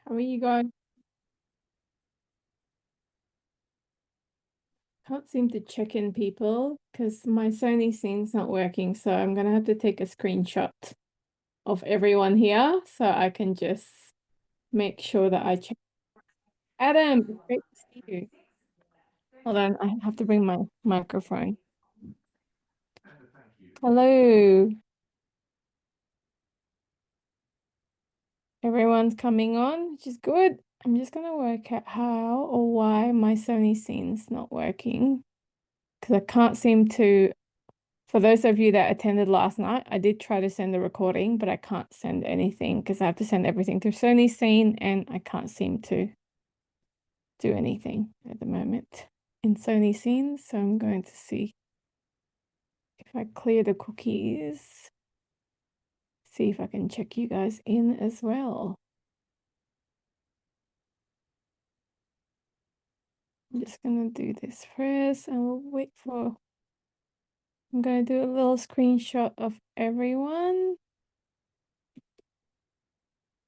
How are you guys? Can't seem to check in people because my Sony scene's not working, so I'm gonna have to take a screenshot of everyone here so I can just make sure that I check. Adam, it's great to see you. Hold on, I have to bring my microphone. Hello, everyone's coming on, which is good. I'm just gonna work out how or why my Sony scene's not working because I can't seem to. For those of you that attended last night, I did try to send a recording, but I can't send anything because I have to send everything through Sony Scene and I can't seem to do anything at the moment in Sony Scene. So I'm going to see if I clear the cookies, see if I can check you guys in as well. I'm just going to do this first and we'll wait for, I'm going to do a little screenshot of everyone.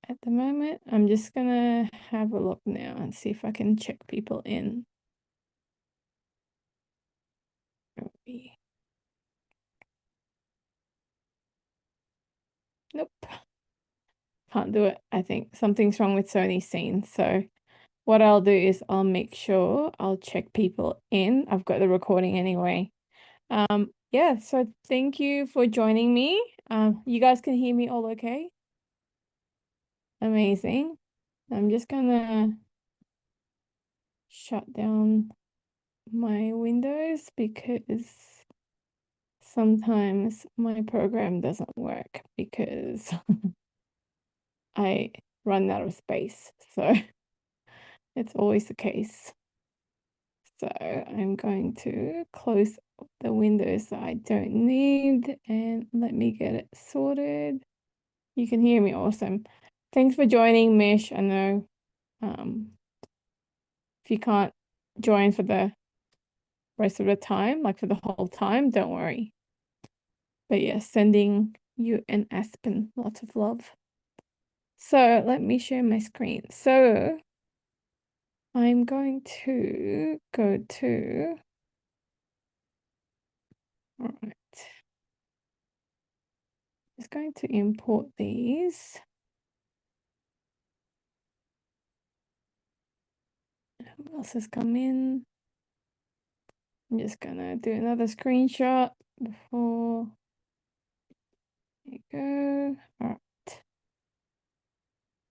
At the moment, I'm just gonna have a look now and see if I can check people in. Nope, can't do it. I think something's wrong with Sony's scene. So what I'll do is I'll make sure I'll check people in. I've got the recording anyway. Yeah, so thank you for joining me. You guys can hear me all okay? Amazing. I'm just gonna shut down my windows because sometimes my program doesn't work because I run out of space. So it's always the case. So I'm going to close the windows that I don't need and let me get it sorted. You can hear me awesome. Thanks for joining, Mish. I know if you can't join for the rest of the time, like for the whole time, don't worry. But yeah, sending you and Aspen lots of love. So let me share my screen. So I'm going to go to, all right, just going to import these. Who else has come in? I'm just gonna do another screenshot before you go.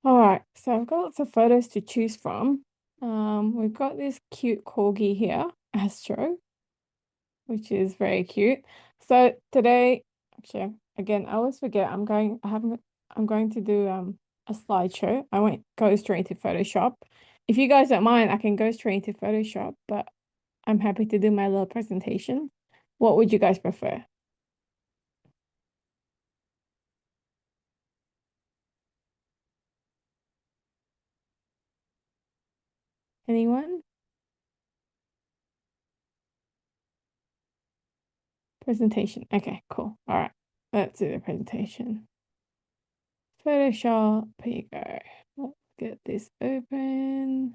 All right, so I've got lots of photos to choose from. We've got this cute corgi here, Astro, which is very cute. So today, actually, again, I always forget. I'm going to do a slideshow. I won't go straight into Photoshop. If you guys don't mind, I can go straight into Photoshop, but I'm happy to do my little presentation. What would you guys prefer? Anyone? Presentation. Okay, cool. All right, let's do the presentation. Photoshop, here you go. Let's get this open.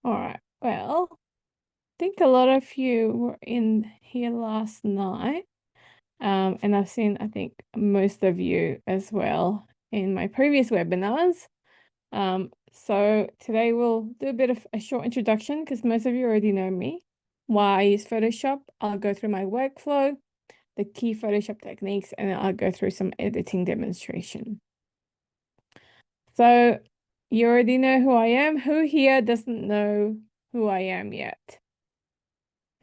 All right, well, I think a lot of you were in here last night. And I've seen, I think, most of you as well in my previous webinars. So today we'll do a bit of a short introduction because most of you already know me. Why I use Photoshop. I'll go through my workflow, the key Photoshop techniques, and then I'll go through some editing demonstration. So you already know who I am. Who here doesn't know who I am yet?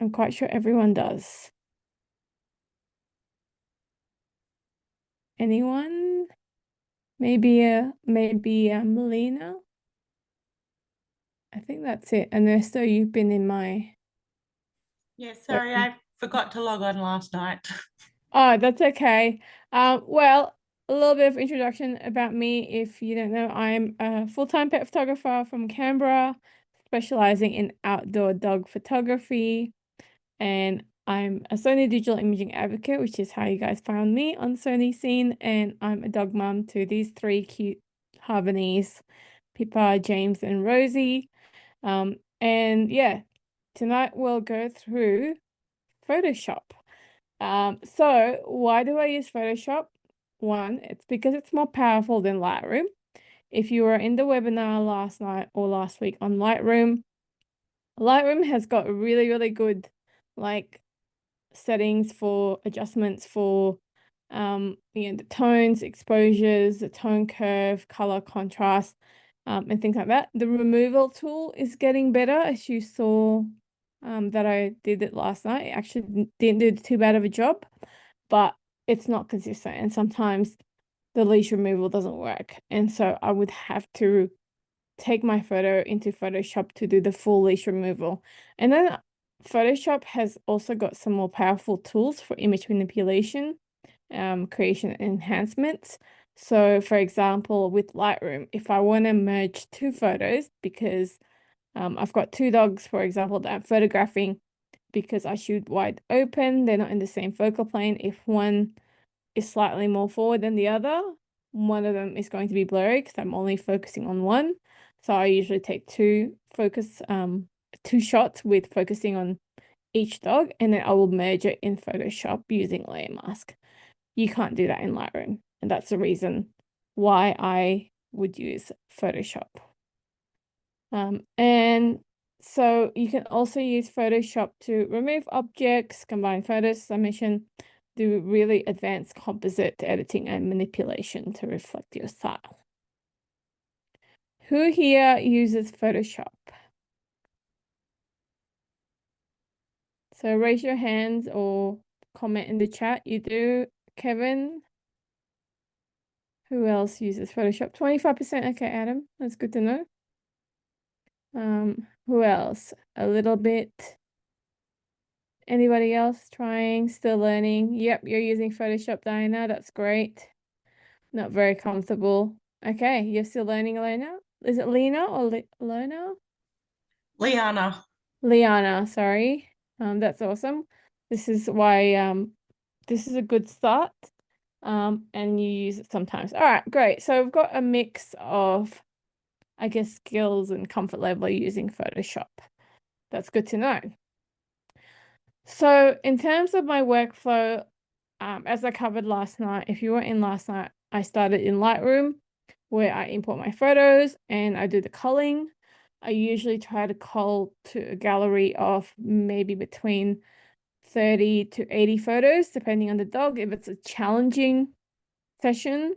I'm quite sure everyone does. Anyone? Maybe Melina. I think that's it. Ernesto, you've been in my Yeah, sorry, web. I forgot to log on last night. Oh, that's okay. Well, a little bit of introduction about me. If you don't know, I'm a full-time pet photographer from Canberra, specializing in outdoor dog photography. And I'm a Sony digital imaging advocate, which is how you guys found me on Sony Scene. And I'm a dog mom to these three cute Havanese, Pippa, James, and Rosie. And yeah, tonight we'll go through Photoshop. So why do I use Photoshop? One, it's because it's more powerful than Lightroom. If you were in the webinar last night or last week on Lightroom, Lightroom has got really, really good like settings for adjustments for the tones, exposures, the tone curve, color contrast, and things like that. The removal tool is getting better, as you saw that I did it last night. It actually didn't do too bad of a job, but it's not consistent, and sometimes the leash removal doesn't work. And so I would have to take my photo into Photoshop to do the full leash removal. And then Photoshop has also got some more powerful tools for image manipulation, creation and enhancements. So for example, with Lightroom, if I want to merge two photos, because I've got two dogs, for example, that I'm photographing because I shoot wide open, they're not in the same focal plane. If one is slightly more forward than the other, one of them is going to be blurry because I'm only focusing on one. So I usually take two shots with focusing on each dog, and then I will merge it in Photoshop using layer mask. You can't do that in Lightroom, and that's the reason why I would use Photoshop. And so you can also use Photoshop to remove objects, combine photos, as I mentioned, do really advanced composite editing and manipulation to reflect your style. Who here uses Photoshop? So raise your hands or comment in the chat. You do, Kevin. Who else uses Photoshop? 25%. Okay, Adam, that's good to know. Who else? A little bit. Anybody else trying, still learning? Yep, you're using Photoshop, Diana. That's great. Not very comfortable. Okay, you're still learning, Elena? Is it Lena or Lena? Liana. Liana, sorry. That's awesome. This is why this is a good start. And you use it sometimes. All right, great. So we've got a mix of, I guess, skills and comfort level using Photoshop. That's good to know. So in terms of my workflow, as I covered last night, if you were in last night, I started in Lightroom where I import my photos and I do the culling. I usually try to cull to a gallery of maybe between 30 to 80 photos, depending on the dog. If it's a challenging session,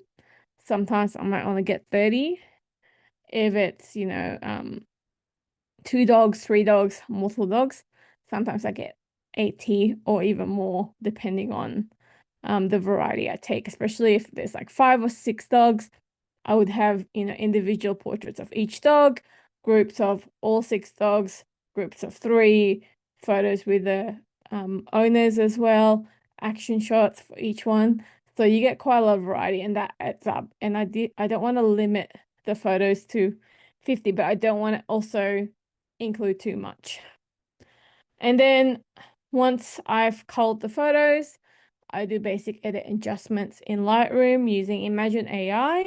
sometimes I might only get 30. If it's, two dogs, three dogs, multiple dogs, sometimes I get 80 or even more, depending on the variety I take, especially if there's like 5 or 6 dogs. I would have, individual portraits of each dog, groups of all 6 dogs, groups of 3, photos with the owners as well, action shots for each one. So you get quite a lot of variety, and that adds up. And I don't want to limit the photos to 50, but I don't want to also include too much. And then once I've culled the photos, I do basic edit adjustments in Lightroom using Imagine AI.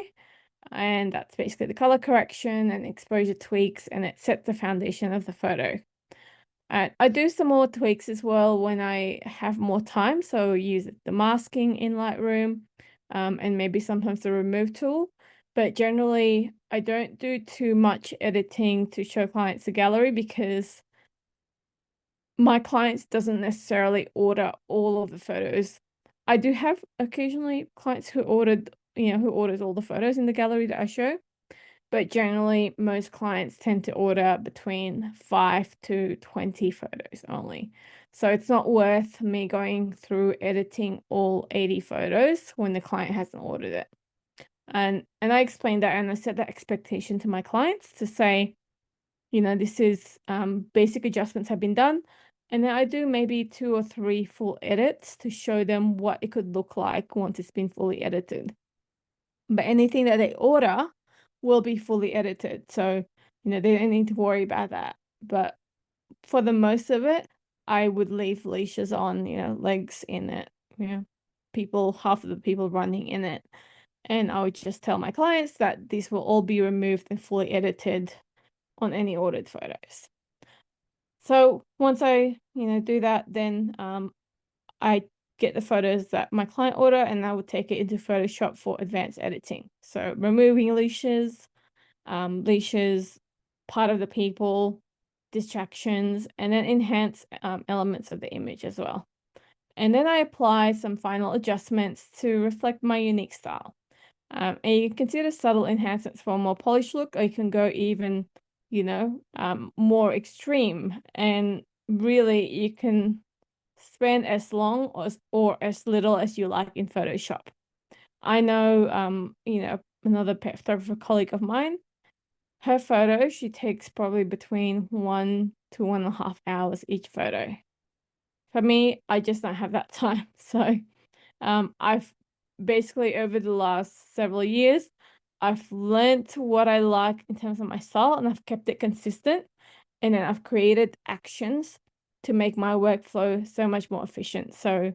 And that's basically the color correction and exposure tweaks, and it sets the foundation of the photo. I do some more tweaks as well when I have more time. So use the masking in Lightroom, and maybe sometimes the remove tool. But generally, I don't do too much editing to show clients the gallery because my clients doesn't necessarily order all of the photos. I do have occasionally clients who who orders all the photos in the gallery that I show, but generally most clients tend to order between 5 to 20 photos only. So it's not worth me going through editing all 80 photos when the client hasn't ordered it. And I explained that, and I set that expectation to my clients to say, this is basic adjustments have been done. And then I do maybe 2 or 3 full edits to show them what it could look like once it's been fully edited. But anything that they order will be fully edited. So, they don't need to worry about that. But for the most of it, I would leave leashes on, legs in it, half of the people running in it. And I would just tell my clients that these will all be removed and fully edited on any ordered photos. So once I, do that, then I get the photos that my client order and I would take it into Photoshop for advanced editing. So removing leashes, part of the people, distractions, and then enhance elements of the image as well. And then I apply some final adjustments to reflect my unique style. And you can consider subtle enhancements for a more polished look, or you can go even, more extreme. And really, you can spend as long or as little as you like in Photoshop. I know, another pet photographer colleague of mine, her photo, she takes probably between 1 to 1.5 hours each photo. For me, I just don't have that time. So I've basically over the last several years, I've learned what I like in terms of my style and I've kept it consistent. And then I've created actions to make my workflow so much more efficient. So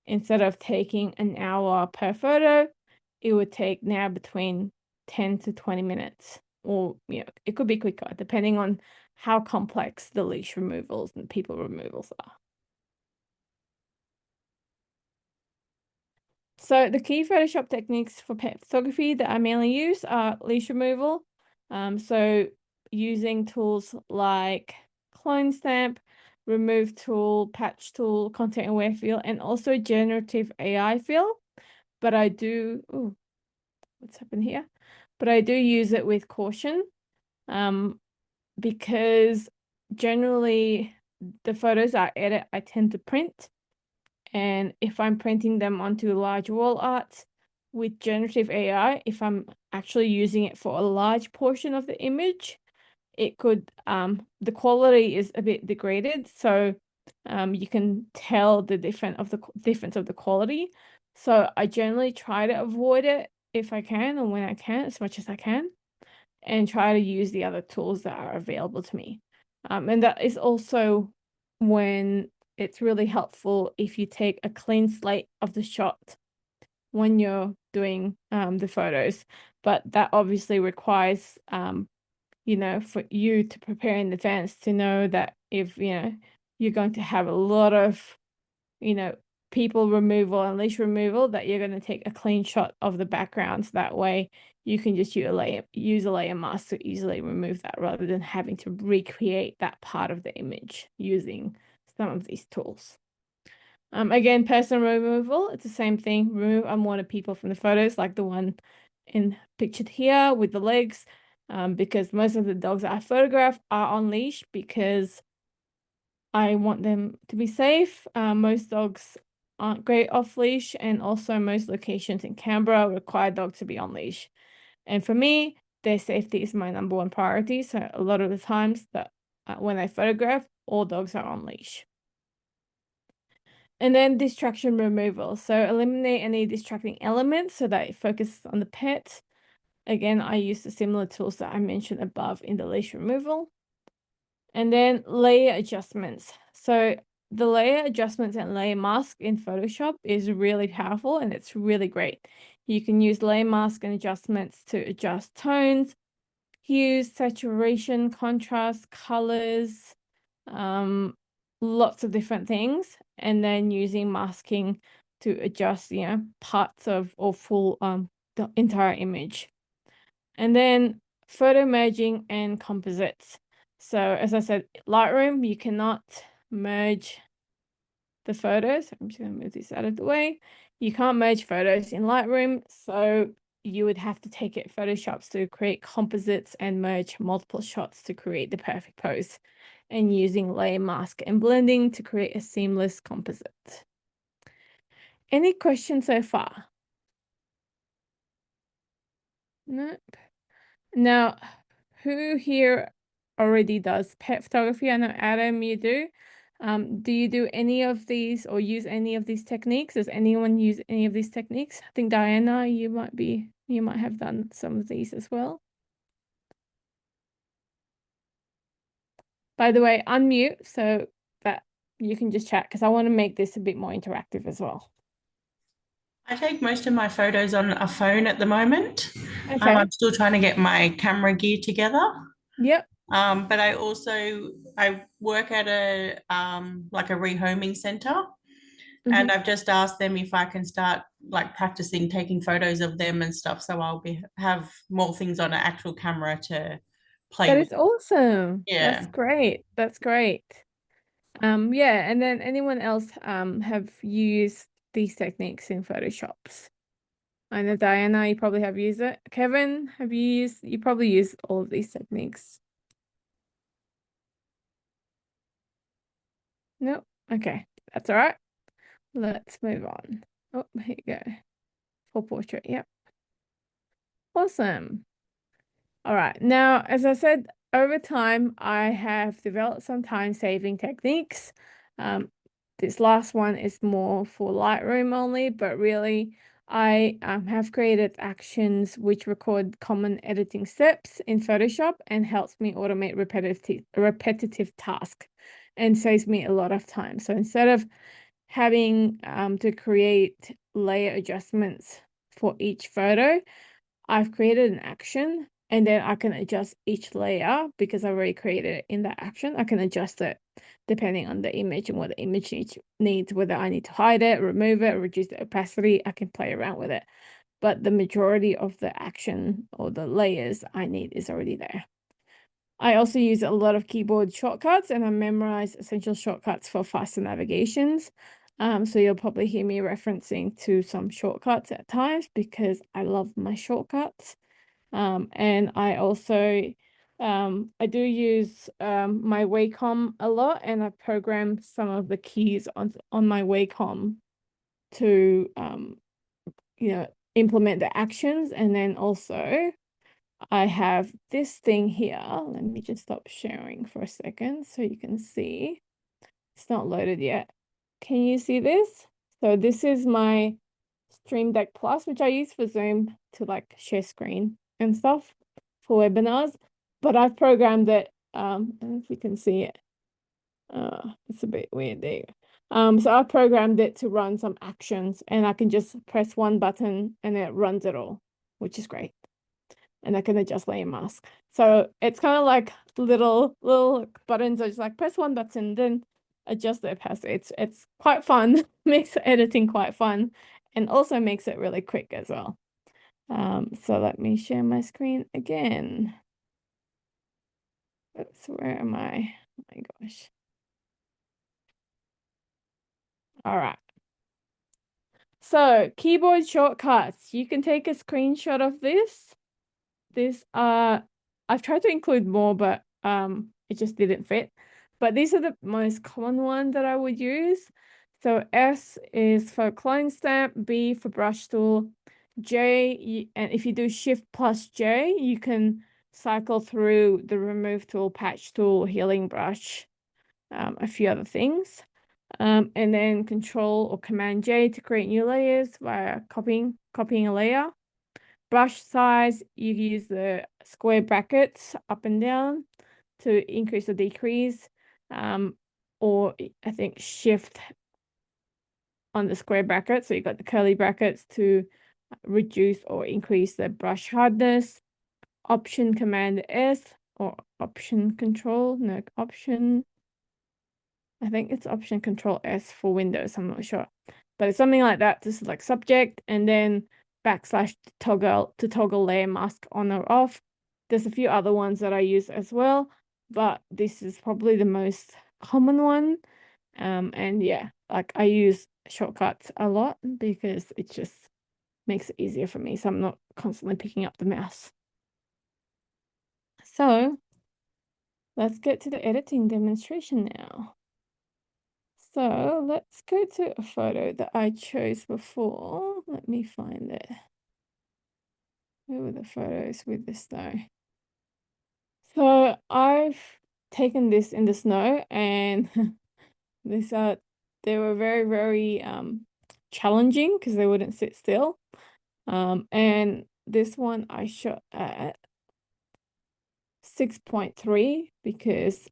instead of taking an hour per photo, it would take now between 10 to 20 minutes, or it could be quicker depending on how complex the leash removals and people removals are. So the key Photoshop techniques for pet photography that I mainly use are leash removal. So using tools like clone stamp, remove tool, patch tool, content aware fill, and also generative AI fill. But I do, oh, what's happened here? But I do use it with caution, because generally the photos I edit, I tend to print. And if I'm printing them onto large wall art with generative AI, if I'm actually using it for a large portion of the image, it could, the quality is a bit degraded. So you can tell the difference of the quality. So I generally try to avoid it if I can, or when I can, as much as I can, and try to use the other tools that are available to me. And that is also when it's really helpful if you take a clean slate of the shot when you're doing the photos. But that obviously requires, for you to prepare in advance to know that if, you're going to have a lot of, you know, people removal and leash removal, that you're going to take a clean shot of the backgrounds. That way you can just use a layer mask to easily remove that rather than having to recreate that part of the image using some of these tools. Again, person removal, it's the same thing. Remove unwanted people from the photos, like the one pictured here with the legs, because most of the dogs that I photograph are on leash because I want them to be safe. Most dogs aren't great off leash, and also most locations in Canberra require dogs to be on leash. And for me, their safety is my number one priority. So a lot of the times that when I photograph, all dogs are on leash. And then distraction removal. So eliminate any distracting elements so that it focuses on the pet. Again, I use the similar tools that I mentioned above in the leash removal. And then layer adjustments. So the layer adjustments and layer mask in Photoshop is really powerful and it's really great. You can use layer mask and adjustments to adjust tones, hues, saturation, contrast, colors, lots of different things. And then using masking to adjust, parts of or full the entire image. And then photo merging and composites. So as I said, Lightroom, you cannot merge the photos. I'm just going to move this out of the way. You can't merge photos in Lightroom. So you would have to take it Photoshops to create composites and merge multiple shots to create the perfect pose, and using layer mask and blending to create a seamless composite. Any questions so far? Nope. Now, who here already does pet photography? I know Adam, you do. Do you do any of these or use any of these techniques? Does anyone use any of these techniques? I think Diana, you might have done some of these as well. By the way, unmute so that you can just chat because I want to make this a bit more interactive as well. I take most of my photos on a phone at the moment. Okay. I'm still trying to get my camera gear together. Yep. But I work at a like a rehoming center, and Hmm. I've just asked them if I can start like practicing taking photos of them and stuff. So I'll be have more things on an actual camera to play That with. is awesome. That's Yeah. great. That's great. Yeah, and then anyone else have used these techniques in Photoshops? I know Diana, you probably have used it. Kevin, have you used, you probably use all of these techniques. Nope. Okay, that's all right. Let's move on. Oh, here you go. Full portrait. Yep. Awesome. All right. Now, as I said, over time, I have developed some time-saving techniques. Um, this last one is more for Lightroom only, but really, I have created actions which record common editing steps in Photoshop and helps me automate repetitive tasks and saves me a lot of time. So instead of having to create layer adjustments for each photo, I've created an action and then I can adjust each layer because I've already created it in that action. I can adjust it depending on the image and what the image needs, whether I need to hide it, remove it, reduce the opacity, I can play around with it. But the majority of the action or the layers I need is already there. I also use a lot of keyboard shortcuts and I memorize essential shortcuts for faster navigations. So you'll probably hear me referencing to some shortcuts at times because I love my shortcuts. And I also I do use my Wacom a lot, and I program some of the keys on my Wacom to implement the actions. And then also I have this thing here. Let me just stop sharing for a second so you can see. It's not loaded yet. Can you see this? So this is my Stream Deck Plus, which I use for Zoom to like share screen and stuff for webinars. But I've programmed it. I don't know if you can see it. It's a bit weird there. So I programmed it to run some actions and I can just press one button and it runs it all, which is great. And I can adjust layer mask. So it's kind of like little buttons. I just like press one button, then adjust the opacity. It's quite fun. Makes editing quite fun, and also makes it really quick as well. So let me share my screen again. Oops, where am I? Oh my gosh. All right. So keyboard shortcuts. You can take a screenshot of this. I've tried to include more, but it just didn't fit. But these are the most common ones that I would use. So S is for clone stamp, B for brush tool, J, and if you do Shift plus J, you can cycle through the remove tool, patch tool, healing brush, a few other things. And then Control or Command J to create new layers via copying a layer. Brush size, you use the square brackets up and down to increase or decrease. Or I think shift on the square bracket. So you got the curly brackets to reduce or increase the brush hardness. Option Command S or Option Control, no, Option, I think it's Option Control S for Windows, I'm not sure. But it's something like that to select subject and then backslash to toggle layer mask on or off. There's a few other ones that I use as well, but this is probably the most common one. And yeah, like I use shortcuts a lot because it just makes it easier for me. So I'm not constantly picking up the mouse. So let's get to the editing demonstration now. So let's go to a photo that I chose before. Let me find it. Where were the photos with the snow? So I've taken this in the snow and this they were very challenging because they wouldn't sit still. And this one I shot at 6.3 because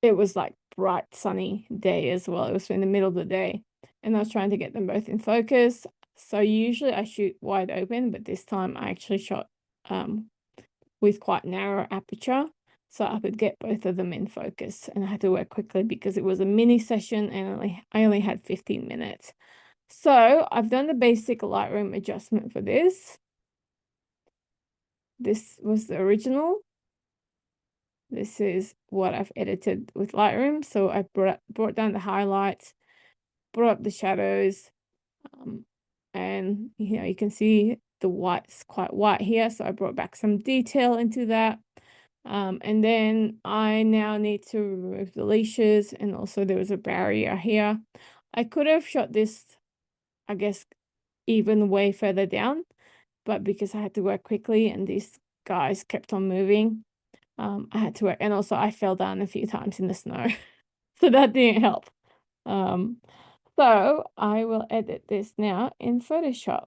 it was like bright sunny day as well. It was in the middle of the day. and I was trying to get them both in focus. So usually I shoot wide open, but this time I actually shot with quite narrow aperture so I could get both of them in focus, and I had to work quickly because it was a mini session and I only had 15 minutes. So I've done the basic Lightroom adjustment for this. This was the original. This is what I've edited with Lightroom. So I brought down the highlights, brought up the shadows, and you can see the white's quite white here. So I brought back some detail into that. And then I now need to remove the leashes, and also there was a barrier here. I could have shot this, I guess, even way further down, but because I had to work quickly and these guys kept on moving, I had to work, and also I fell down a few times in the snow, so that didn't help. So I will edit this now in Photoshop.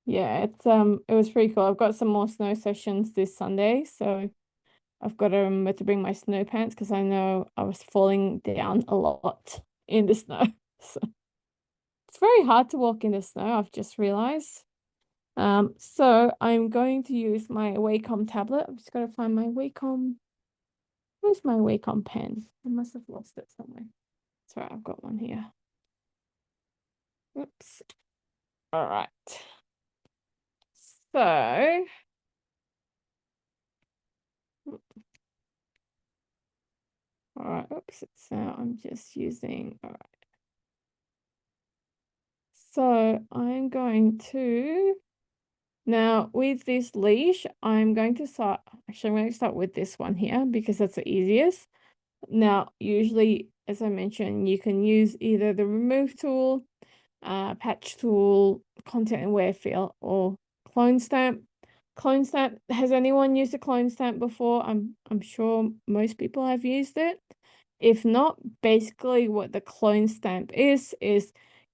Yeah, it was pretty cool. I've got some more snow sessions this Sunday, so I've got to remember to bring my snow pants because I know I was falling down a lot in the snow. So it's very hard to walk in the snow, I've just realized. So I'm going to use my Wacom tablet. I'm just gonna find my Wacom. Where's my Wacom pen? I must have lost it somewhere. Sorry, I've got one here. Oops. All right. So, all right. Oops. So I'm just using. All right. So I'm going to now with this leash. I'm going to start. Actually, I'm going to start with this one here because that's the easiest. Now, usually, as I mentioned, you can use either the remove tool, patch tool, content aware fill, or clone stamp. Clone stamp, has anyone used a clone stamp before? I'm sure most people have used it. If not, basically what the clone stamp is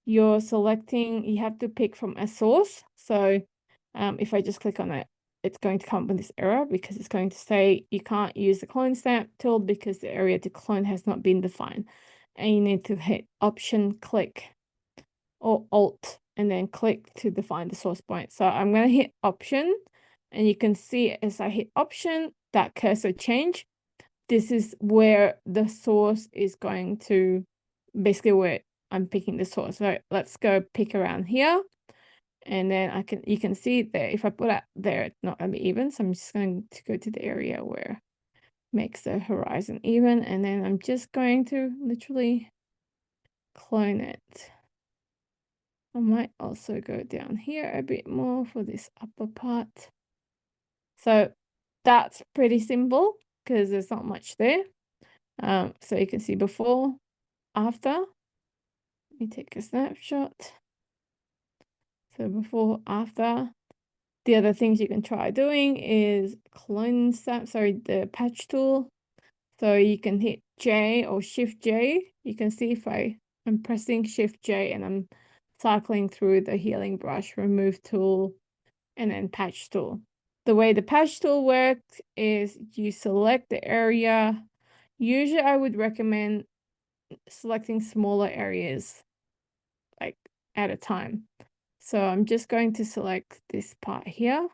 you're selecting, you have to pick from a source. So if I just click on it, it's going to come up with this error because it's going to say you can't use the clone stamp tool because the area to clone has not been defined. And you need to hit Option, click, or Alt, and then click to define the source point. So I'm going to hit Option, and you can see as I hit Option, that cursor change. This is where the source is going to, basically where I'm picking the source. So let's go pick around here. And then you can see that if I put it there, it's not gonna be even. So I'm just going to go to the area where makes the horizon even. And then I'm just going to literally clone it. I might also go down here a bit more for this upper part. So that's pretty simple because there's not much there. So you can see before, after. Let me take a snapshot. So before, after. The other things you can try doing is clone stamp, sorry, the patch tool. So you can hit J or Shift J. You can see if I'm pressing Shift J and I'm cycling through the healing brush, remove tool, and then patch tool. The way the patch tool works is you select the area. Usually I would recommend selecting smaller areas like at a time. So I'm just going to select this part here.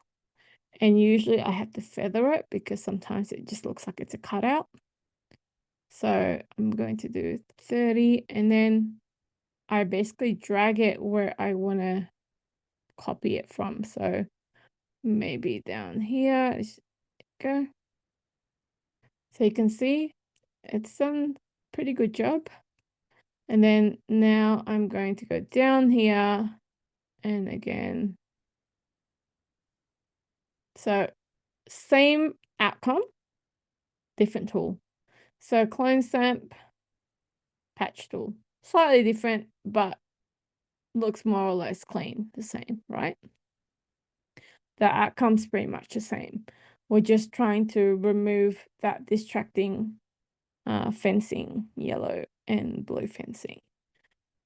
And usually I have to feather it because sometimes it just looks like it's a cutout. So I'm going to do 30, and then I basically drag it where I want to copy it from. So maybe down here, let's go. So you can see it's done pretty good job. And then now I'm going to go down here and again. So same outcome, different tool. So clone stamp, patch tool. Slightly different, but looks more or less clean, the same, right? The outcome's pretty much the same. We're just trying to remove that distracting fencing, yellow and blue fencing.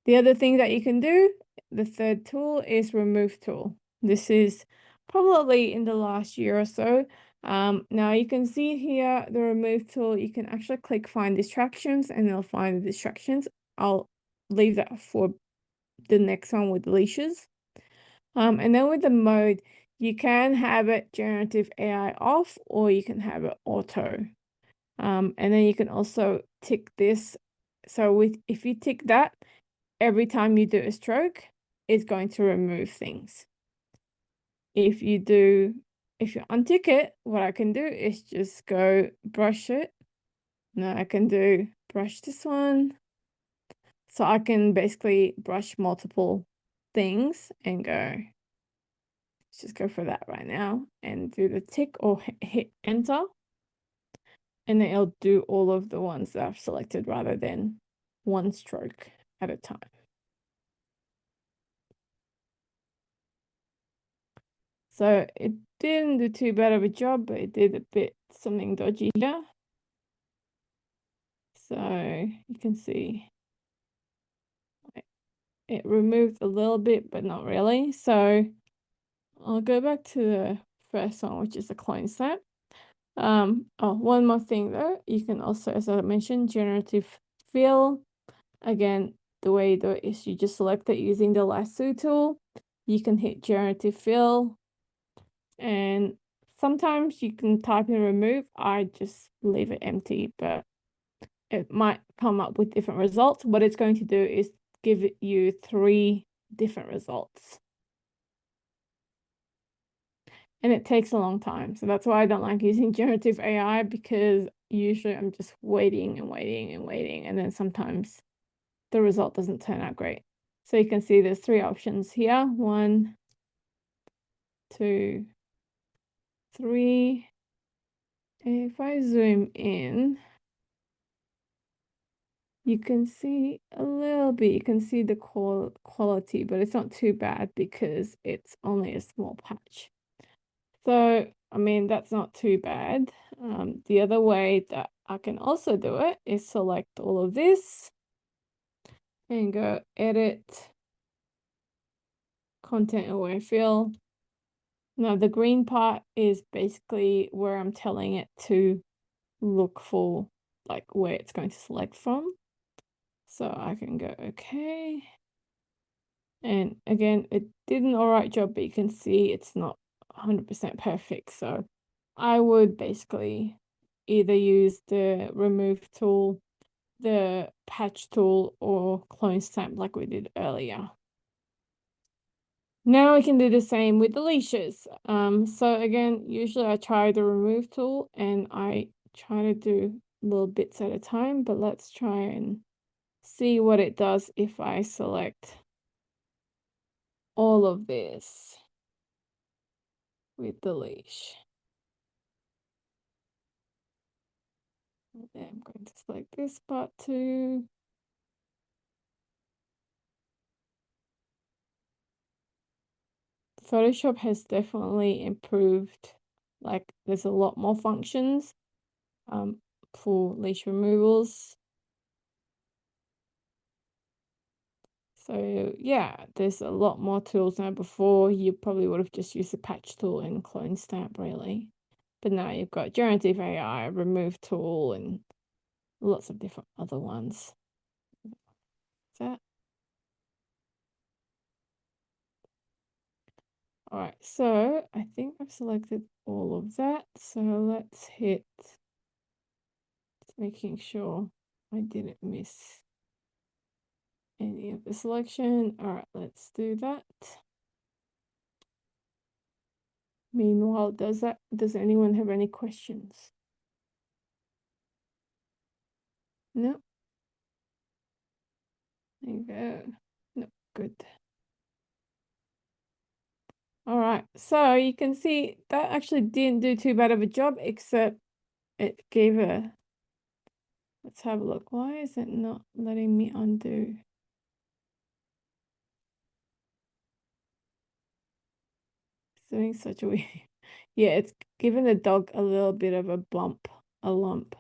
The other thing that you can do, the third tool, is remove tool. This is probably in the last year or so, Now you can see here the remove tool. You can actually click find distractions and it'll find the distractions. I'll leave that for the next one with leashes. And then with the mode, you can have it generative AI off or you can have it auto. And then you can also tick this. So if you tick that, every time you do a stroke, it's going to remove things. If you untick it, what I can do is just go brush it. Now I can do brush this one. So I can basically brush multiple things and go, let's just go for that right now and do the tick or hit enter. And then it'll do all of the ones that I've selected rather than one stroke at a time. So it didn't do too bad of a job, but it did a bit something dodgy here. So you can see it removed a little bit, but not really. So I'll go back to the first one, which is the clone snap. Oh, one more thing though, you can also, as I mentioned, generative fill. Again, the way you do it is you just select it using the lasso tool. You can hit generative fill, and sometimes you can type in remove. I just leave it empty, but it might come up with different results. What it's going to do is give you 3 different results. And it takes a long time. So that's why I don't like using generative AI, because usually I'm just waiting and waiting and waiting. And then sometimes the result doesn't turn out great. So you can see there's 3 options here. 1, 2, 3. And if I zoom in, you can see a little bit, you can see the quality, but it's not too bad because it's only a small patch. So, I mean, that's not too bad. The other way that I can also do it is select all of this and go edit, content aware fill. Now, the green part is basically where I'm telling it to look for, like, where it's going to select from. So I can go okay. And again, it did an all right job, but you can see it's not 100% perfect. So I would basically either use the remove tool, the patch tool, or clone stamp like we did earlier. Now we can do the same with the leashes. So again, usually I try the remove tool and I try to do little bits at a time, but let's try and see what it does if I select all of this with the leash. And then I'm going to select this part too. Photoshop has definitely improved. Like there's a lot more functions for leash removals. So yeah, there's a lot more tools now. Before you probably would have just used the patch tool and clone stamp really. But now you've got generative AI, remove tool, and lots of different other ones. That. All right, so I think I've selected all of that. So let's hit, making sure I didn't miss any of the selection. All right, let's do that. Meanwhile, does anyone have any questions? No? There you go. No, good. All right, so you can see that actually didn't do too bad of a job, except it gave a, let's have a look. Why is it not letting me undo? It's doing such a weird, yeah, it's giving the dog a little bit of a bump, a lump.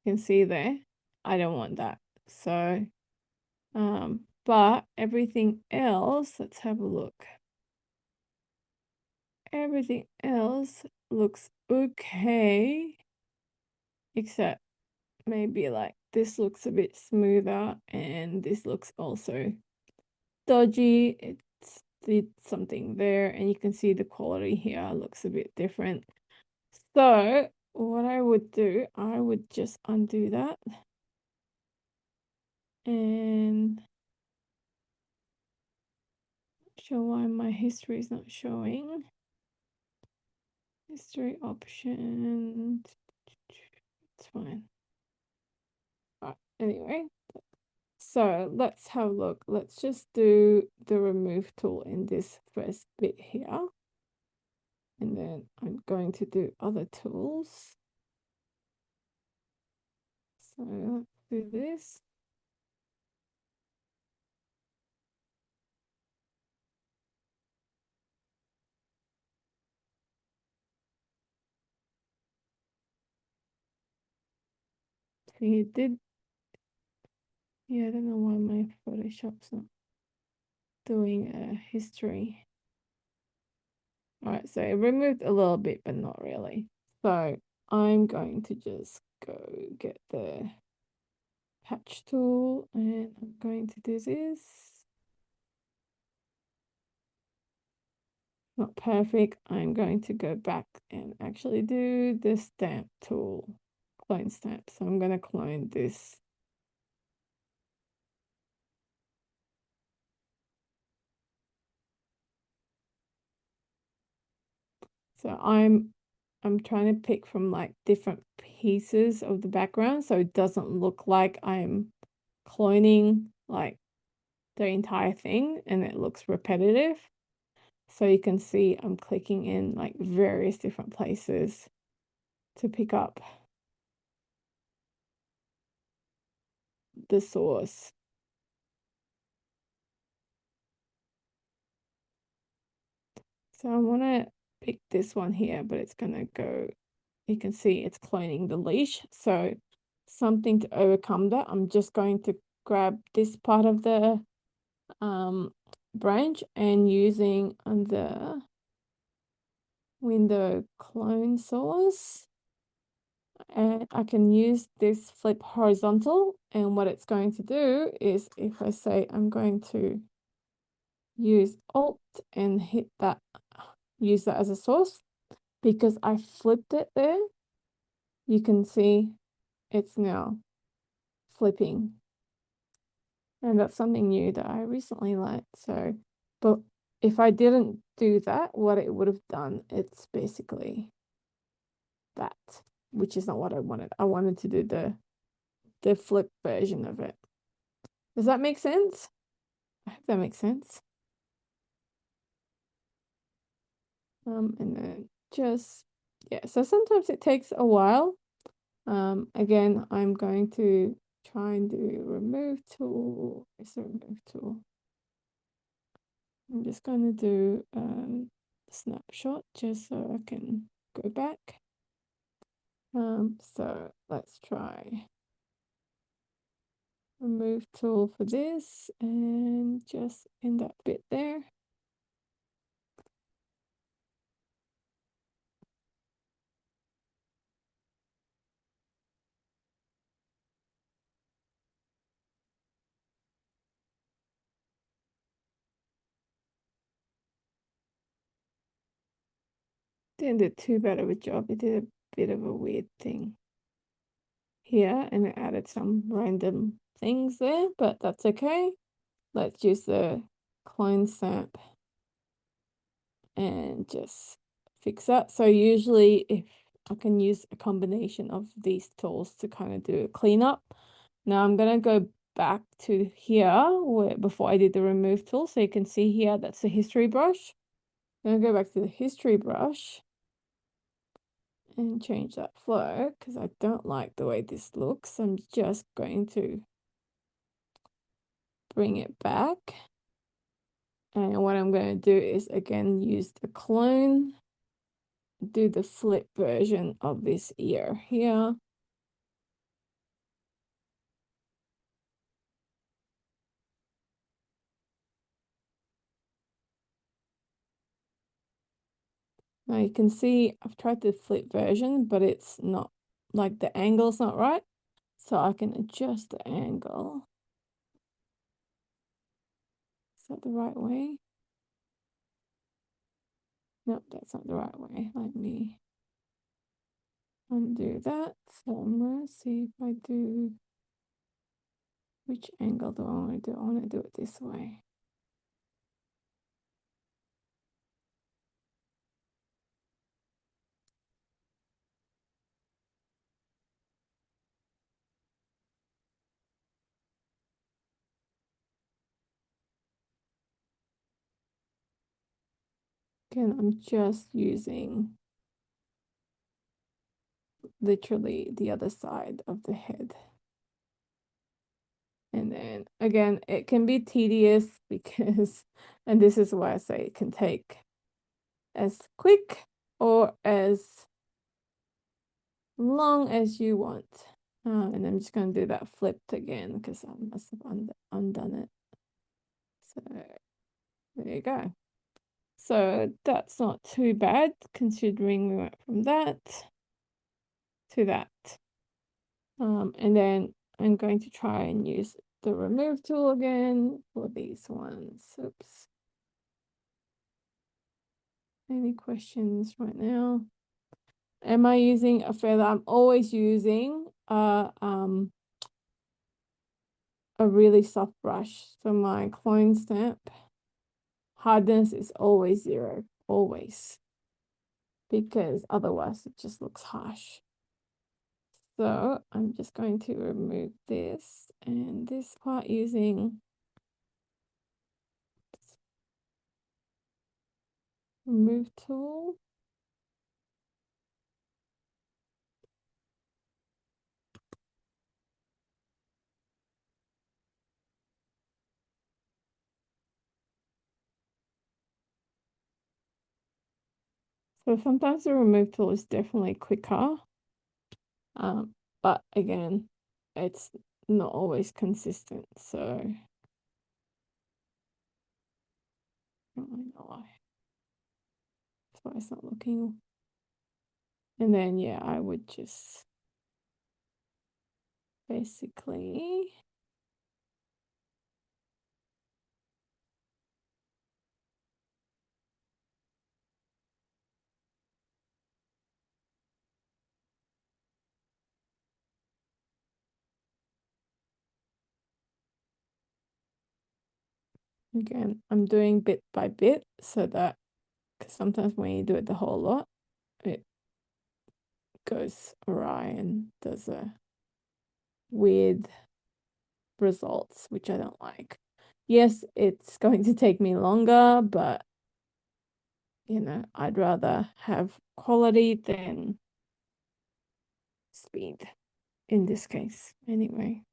You can see there. I don't want that. So, but everything else, let's have a look. Everything else looks okay, except maybe like this looks a bit smoother and this looks also dodgy. It's did something there, and you can see the quality here looks a bit different. So what I would do, I would just undo that and show why my history is not showing. History options. It's fine. Right, anyway, so let's have a look. Let's just do the remove tool in this first bit here. And then I'm going to do other tools. So let's do this. So you did, yeah, I don't know why my Photoshop's not doing a history. All right, so it removed a little bit, but not really. So I'm going to just go get the patch tool and I'm going to do this. Not perfect. I'm going to go back and actually do the stamp tool, clone stamp. So I'm going to clone this. So I'm trying to pick from like different pieces of the background so it doesn't look like I'm cloning like the entire thing and it looks repetitive. So you can see I'm clicking in like various different places to pick up the source. So I want to pick this one here, but it's going to go, you can see it's cloning the leash. So something to overcome that, I'm just going to grab this part of the branch and using the window clone source. And I can use this flip horizontal. And what it's going to do is if I say I'm going to use Alt and hit that, use that as a source, because I flipped it there, you can see it's now flipping. And that's something new that I recently learned. So, but if I didn't do that, what it would have done, it's basically that, which is not what I wanted. I wanted to do the flip version of it. Does that make sense? I hope that makes sense. And then just, yeah, so sometimes it takes a while. Again, I'm going to try and do remove tool. Is the remove tool? I'm just going to do snapshot just so I can go back. So let's try remove tool for this and just in that bit there. Didn't do too bad of a job. It did a bit of a weird thing here and it added some random things there, but that's okay. Let's use the clone stamp and just fix that. So usually if I can use a combination of these tools to kind of do a cleanup. Now I'm going to go back to here where before I did the remove tool. So you can see here, that's the history brush. I'm going to go back to the history brush and change that flow because I don't like the way this looks. I'm just going to bring it back. And what I'm going to do is again use the clone, do the flip version of this ear here. Now you can see I've tried the flip version, but it's not, like, the angle's not right. So I can adjust the angle. Is that the right way? Nope, that's not the right way. Let me undo that. So I'm gonna see if I do, which angle do I want to do? I want to do it this way. Again, I'm just using literally the other side of the head. And then again, it can be tedious because, and this is why I say it can take as quick or as long as you want. And I'm just going to do that flipped again because I must have undone it. So there you go. So that's not too bad considering we went from that to that. And then I'm going to try and use the remove tool again for these ones. Oops. Any questions right now? Am I using a feather? I'm always using a really soft brush. So my clone stamp hardness is always 0, always, because otherwise it just looks harsh. So I'm just going to remove this and this part using remove tool. So sometimes the remove tool is definitely quicker, but again, it's not always consistent. So I don't really know why. That's why it's not looking. And then yeah, I would just basically again, I'm doing bit by bit so that, because sometimes when you do it the whole lot, it goes awry and does a weird results, which I don't like. Yes, it's going to take me longer, but you know, I'd rather have quality than speed in this case. Anyway,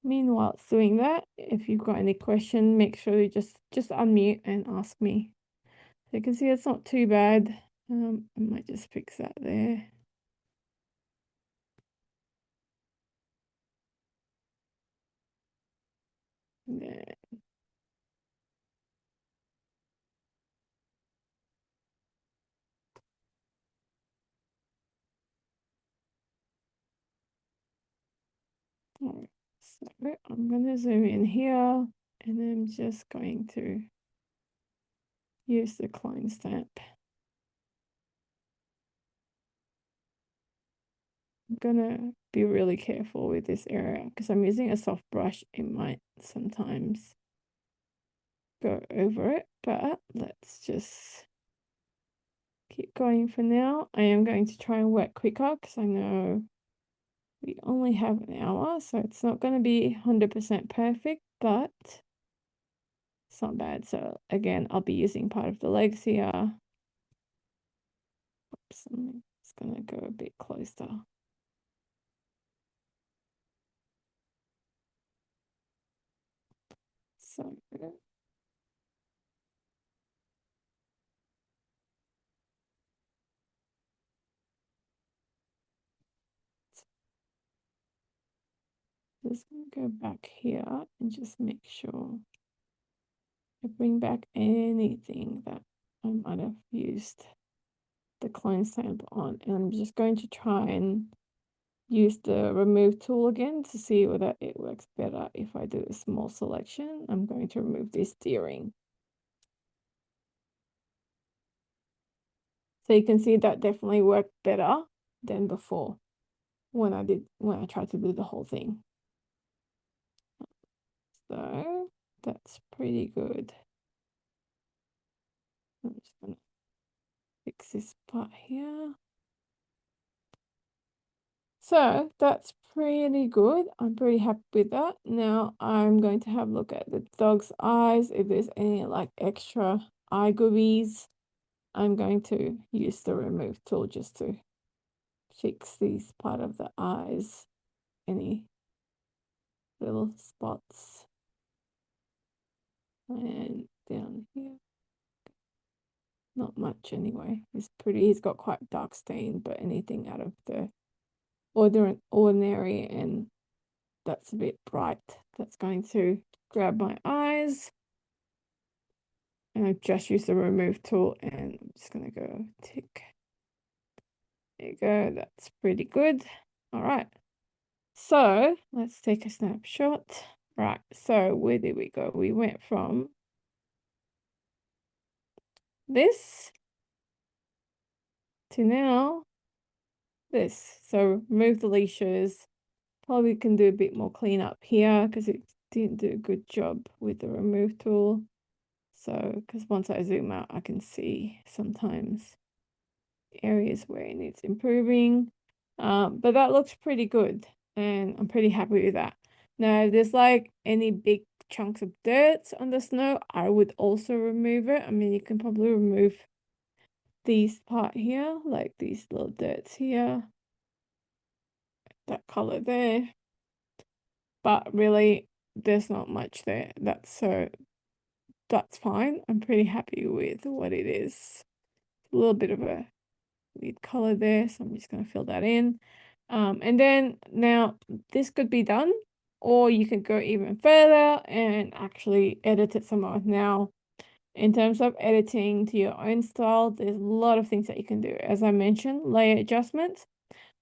meanwhile, it's doing that, if you've got any question, make sure you just unmute and ask me. So you can see it's not too bad. I might just fix that there. Yeah. All right. So I'm going to zoom in here and I'm just going to use the clone stamp. I'm gonna be really careful with this area because I'm using a soft brush. It might sometimes go over it, but let's just keep going for now. I am going to try and work quicker because I know we only have an hour, so it's not going to be 100% perfect, but it's not bad. So again, I'll be using part of the legs here. Oops, I'm just going to go a bit closer. So just going to go back here and just make sure I bring back anything that I might have used the clone sample on, and I'm just going to try and use the remove tool again to see whether it works better. If I do a small selection, I'm going to remove this D-ring. So you can see that definitely worked better than before when I tried to do the whole thing. So that's pretty good. I'm just gonna fix this part here. So that's pretty good. I'm pretty happy with that. Now I'm going to have a look at the dog's eyes. If there's any like extra eye goobies, I'm going to use the remove tool just to fix these part of the eyes. Any little spots. And down here. Not much anyway. He's got quite dark stain, but anything out of the ordinary and that's a bit bright, that's going to grab my eyes. And I've just used the remove tool and I'm just gonna go tick. There you go, that's pretty good. All right, so let's take a snapshot. Right, so where did we go? We went from this to now this. So remove the leashes. Probably can do a bit more cleanup here because it didn't do a good job with the remove tool. So, because once I zoom out, I can see sometimes areas where it needs improving. But that looks pretty good and I'm pretty happy with that. Now, if there's like any big chunks of dirt on the snow, I would also remove it. I mean, you can probably remove these part here, like these little dirts here, that color there. But really, there's not much there. That's fine. I'm pretty happy with what it is. A little bit of a weird color there, so I'm just going to fill that in. And then now this could be done, or you could go even further and actually edit it some more. Now, in terms of editing to your own style, there's a lot of things that you can do. As I mentioned, layer adjustments.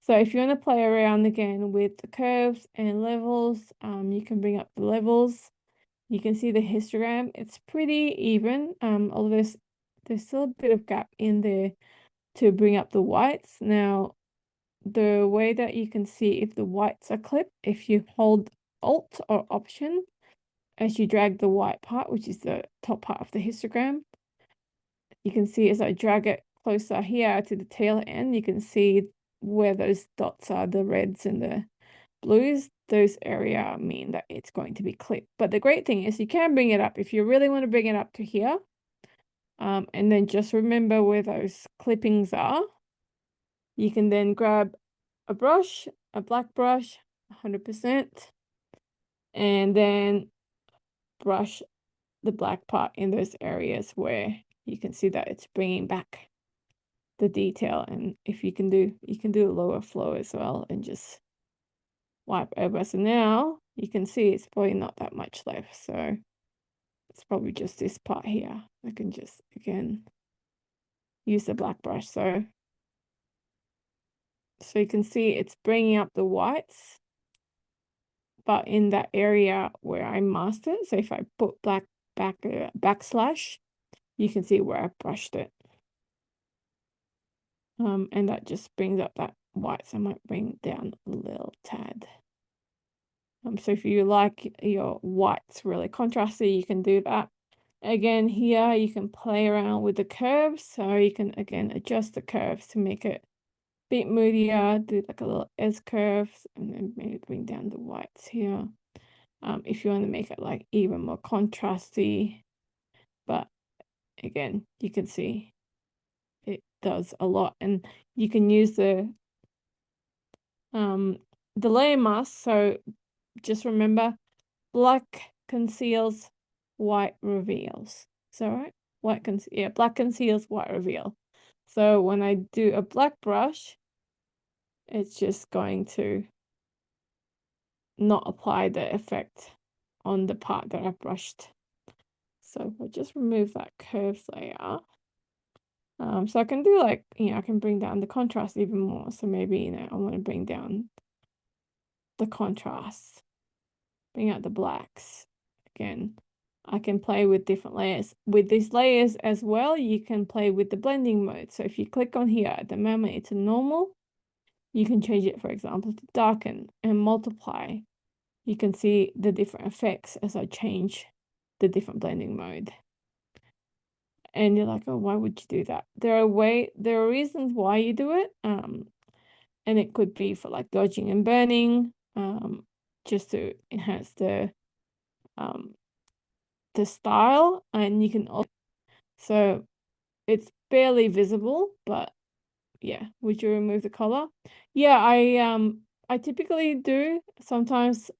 So if you want to play around again with the curves and levels, you can bring up the levels. You can see the histogram. It's pretty even, although there's still a bit of gap in there to bring up the whites. Now, the way that you can see if the whites are clipped, if you hold Alt or Option as you drag the white part, which is the top part of the histogram, you can see as I drag it closer here to the tail end, you can see where those dots are, the reds and the blues. Those area mean that it's going to be clipped. But the great thing is you can bring it up if you really want to bring it up to here. And then just remember where those clippings are. You can then grab a brush, a black brush, 100%, and then brush the black part in those areas where you can see that it's bringing back the detail. And if you can do a lower flow as well and just wipe over. So now you can see it's probably not that much left. So it's probably just this part here. I can just, again, use the black brush. So you can see it's bringing up the whites, but in that area where I masked it. So if I put backslash, you can see where I brushed it. And that just brings up that white. So I might bring down a little tad. So if you like your whites really contrasty, you can do that. Again, here you can play around with the curves. So you can, again, adjust the curves to make it a bit moodier, do like a little S curves, and then maybe bring down the whites here. If you want to make it like even more contrasty. But again, you can see it does a lot. And you can use the layer mask. So just remember, black conceals, white reveals. Is that right? Black conceals, white reveal. So when I do a black brush, it's just going to not apply the effect on the part that I brushed. So if I just remove that curves layer, So I can do like, I can bring down the contrast even more. So maybe, I want to bring down the contrast, bring out the blacks. Again, I can play with different layers. With these layers as well, you can play with the blending mode. So if you click on here, at the moment it's a normal, you can change it, for example, to darken and multiply. You can see the different effects as I change the different blending mode. And you're like, oh, why would you do that? There are reasons why you do it. And it could be for like dodging and burning, just to enhance the style. And you can also, so it's barely visible, but yeah. Would you remove the color? Yeah, I typically do. Sometimes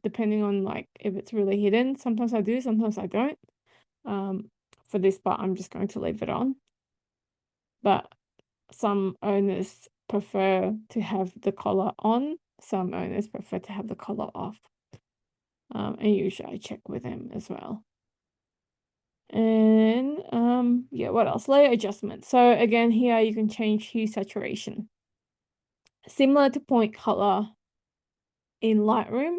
depending on like if it's really hidden, sometimes I do, sometimes I don't. For this part, I'm just going to leave it on. But some owners prefer to have the collar on. Some owners prefer to have the collar off. And usually I check with them as well. And yeah, what else? Layer adjustment. So again, here you can change hue saturation. Similar to point color in Lightroom,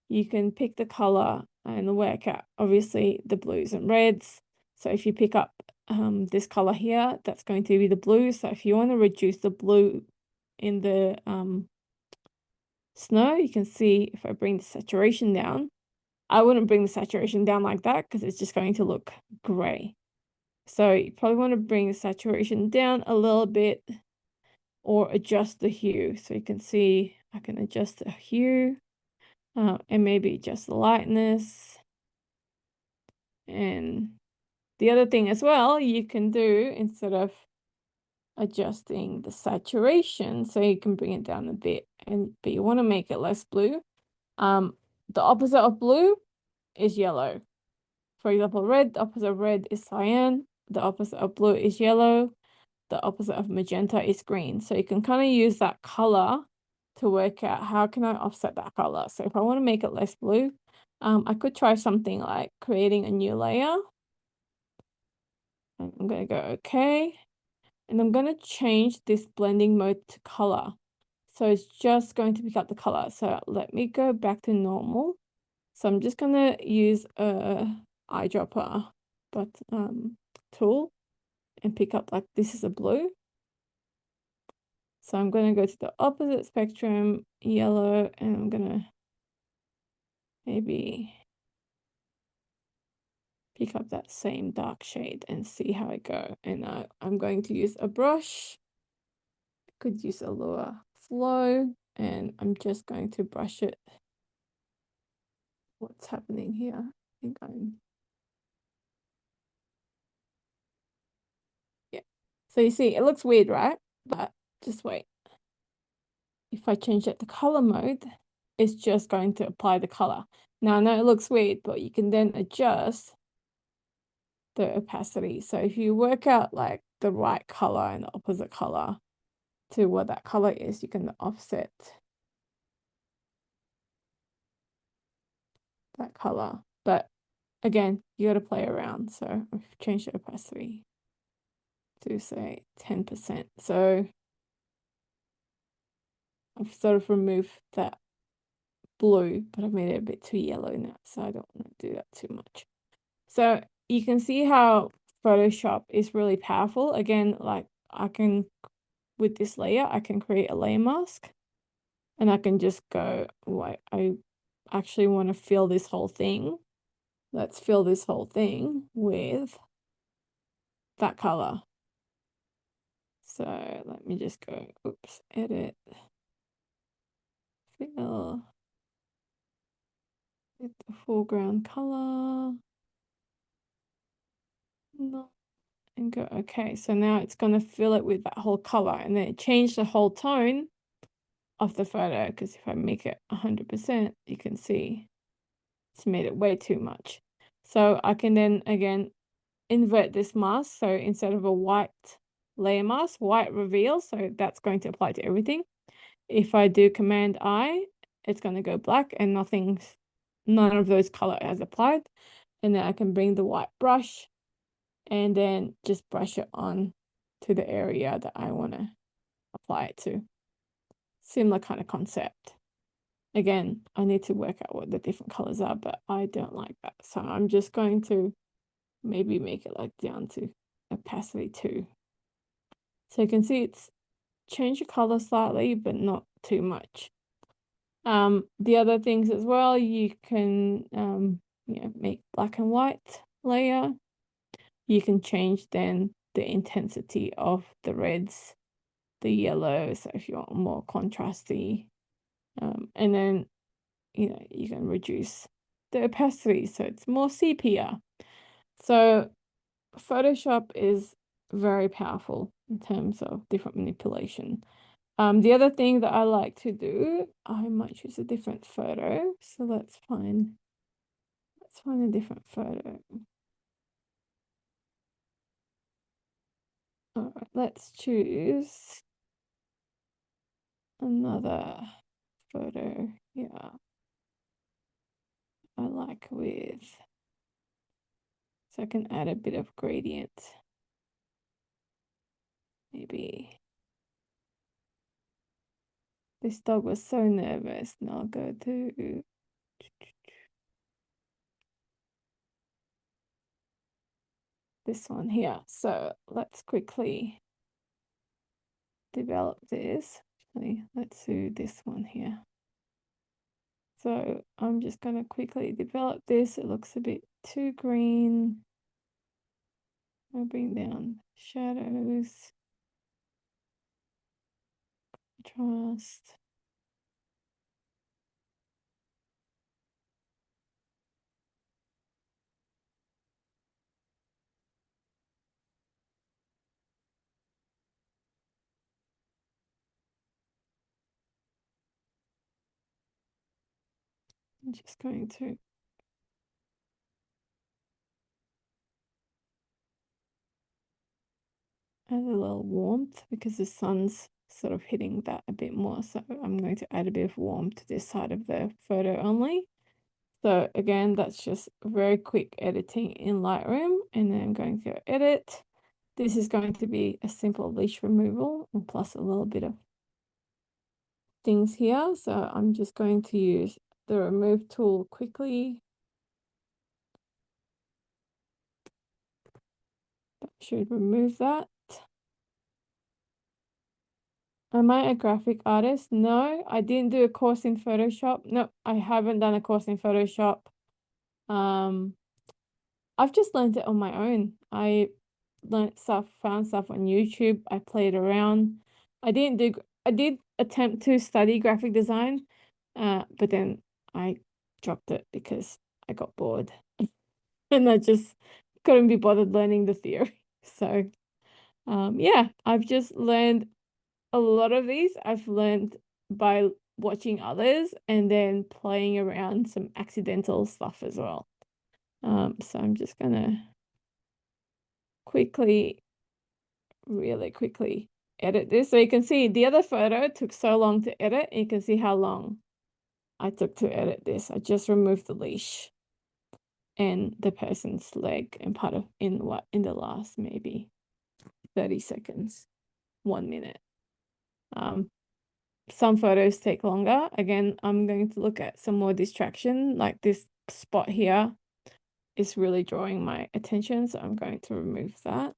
you can pick the color and work out obviously the blues and reds. So if you pick up this color here, that's going to be the blue. So if you want to reduce the blue in the snow, you can see if I bring the saturation down, I wouldn't bring the saturation down like that because it's just going to look gray. So you probably want to bring the saturation down a little bit or adjust the hue. So you can see I can adjust the hue and maybe adjust the lightness. And the other thing as well you can do, instead of adjusting the saturation, so you can bring it down a bit, but you want to make it less blue. The opposite of blue is yellow. For example, red, the opposite of red is cyan. The opposite of blue is yellow. The opposite of magenta is green. So you can kind of use that color to work out how can I offset that color. So if I want to make it less blue, I could try something like creating a new layer. And I'm going to go okay. And I'm going to change this blending mode to color. So it's just going to pick up the color. So let me go back to normal. So I'm just going to use a eyedropper tool and pick up, like, this is a blue. So I'm going to go to the opposite spectrum, yellow, and I'm going to maybe pick up that same dark shade and see how I go. And I'm going to use a brush. I could use a lower flow, and I'm just going to brush it. What's happening here? I think yeah. So you see, it looks weird, right? But just wait. If I change it to color mode, it's just going to apply the color. Now I know it looks weird, but you can then adjust the opacity. So if you work out like the right color and the opposite color to what that color is, you can offset that color. But again, you got to play around. So I've changed the opacity to say 10%. So I've sort of removed that blue, but I've made it a bit too yellow now, so I don't want to do that too much. So you can see how Photoshop is really powerful. Again, like I can, with this layer, I can create a layer mask, and I can just go, wait, I actually want to fill this whole thing. Let's fill this whole thing with that color. So let me just go, oops, edit, fill with the foreground color. No. And go, okay, so now it's going to fill it with that whole color, and then it changed the whole tone of the photo, because if I make it 100%, you can see it's made it way too much. So I can then again invert this mask. So instead of a white layer mask, white reveal, so that's going to apply to everything. If I do Command I, it's going to go black, and none of those color has applied. And then I can bring the white brush and then just brush it on to the area that I want to apply it to. Similar kind of concept. Again, I need to work out what the different colors are, but I don't like that. So I'm just going to maybe make it like down to opacity 2. So you can see it's changed the color slightly, but not too much. The other things as well, you can make black and white layer. You can change then the intensity of the reds, the yellow, so if you want more contrasty. And then you can reduce the opacity so it's more sepia. So Photoshop is very powerful in terms of different manipulation. The other thing that I like to do, I might choose a different photo. So let's find a different photo. All right, let's choose another photo. Yeah, I like with, so I can add a bit of gradient. Maybe this dog was so nervous. Now I'll go to this one here. So let's quickly develop this. Actually, let's do this one here. So I'm just going to quickly develop this. It looks a bit too green. I'll bring down shadows, contrast. I'm just going to add a little warmth because the sun's sort of hitting that a bit more. So I'm going to add a bit of warmth to this side of the photo only. So again, that's just very quick editing in Lightroom, and then I'm going to edit. This is going to be a simple leash removal and plus a little bit of things here. So I'm just going to use the remove tool quickly. That should remove that. Am I a graphic artist? No, I didn't do a course in Photoshop. No, I haven't done a course in Photoshop. I've just learned it on my own. I learned stuff, found stuff on YouTube. I played around. I did attempt to study graphic design, but then I dropped it because I got bored and I just couldn't be bothered learning the theory. So, yeah, I've just learned a lot of these. I've learned by watching others and then playing around some accidental stuff as well. So I'm just gonna really quickly edit this. So you can see the other photo took so long to edit. You can see how long I took to edit this. I just removed the leash and the person's leg and part of in the last maybe 30 seconds, 1 minute. Some photos take longer. Again, I'm going to look at some more distraction, like this spot here is really drawing my attention, so I'm going to remove that.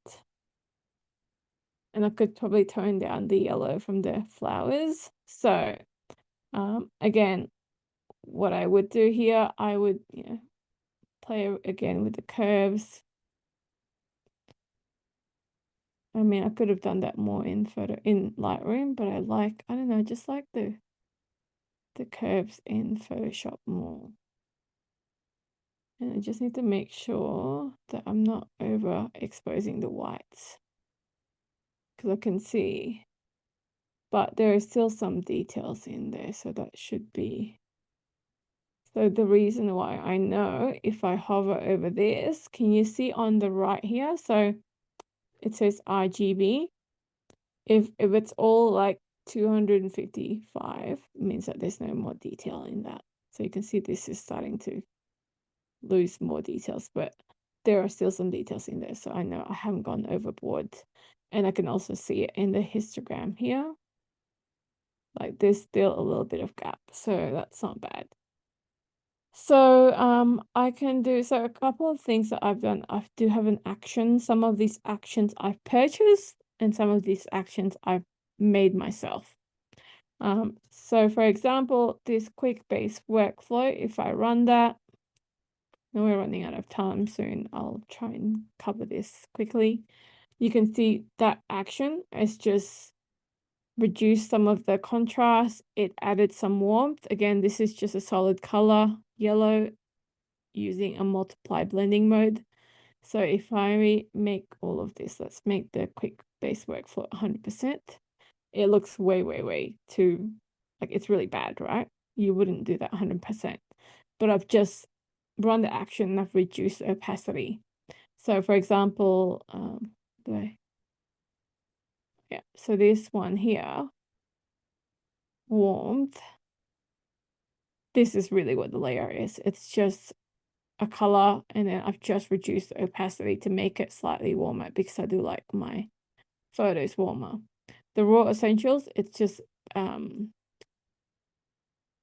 And I could probably tone down the yellow from the flowers. So again, what I would do here, I would play again with the curves. I mean, I could have done that more in Lightroom, but I don't know, just like the curves in Photoshop more. And I just need to make sure that I'm not overexposing the whites because I can see, but there is still some details in there, so that should be. So the reason why I know, if I hover over this, can you see on the right here? So it says RGB. If it's all like 255, it means that there's no more detail in that. So you can see this is starting to lose more details, but there are still some details in there, so I know I haven't gone overboard. And I can also see it in the histogram here. Like there's still a little bit of gap, so that's not bad. So I can do so a couple of things that I've done. I do have an action. Some of these actions I've purchased and some of these actions I've made myself. So for example, this quick base workflow, if I run that, and we're running out of time soon, I'll try and cover this quickly. You can see that action is just reduced some of the contrast. It added some warmth. Again, this is just a solid color, yellow, using a multiply blending mode. So if I make all of this, let's make the quick base workflow 100%. It looks way too, like it's really bad, right? You wouldn't do that 100%. But I've just run the action and I've reduced opacity. So for example, yeah, so this one here, warmth, this is really what the layer is. It's just a color, and then I've just reduced the opacity to make it slightly warmer because I do like my photos warmer. The raw essentials, it's just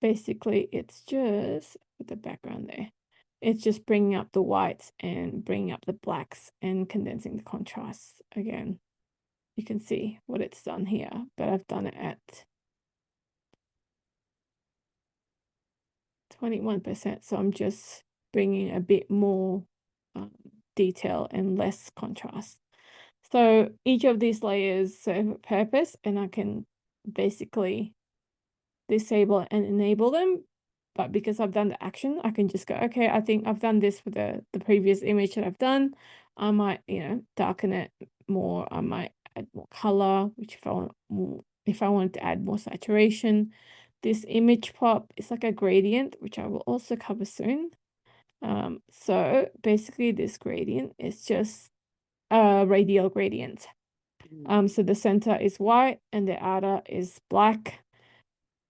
basically it's just with the background there. It's just bringing up the whites and bringing up the blacks and condensing the contrasts again. You can see what it's done here, but I've done it at 21%. So I'm just bringing a bit more detail and less contrast. So each of these layers serve a purpose, and I can basically disable and enable them. But because I've done the action, I can just go, okay, I think I've done this for the previous image that I've done. I might, darken it more. I might add more color, which if I want more, if I wanted to add more saturation. This image pop is like a gradient, which I will also cover soon. So basically this gradient is just a radial gradient. So the center is white and the outer is black,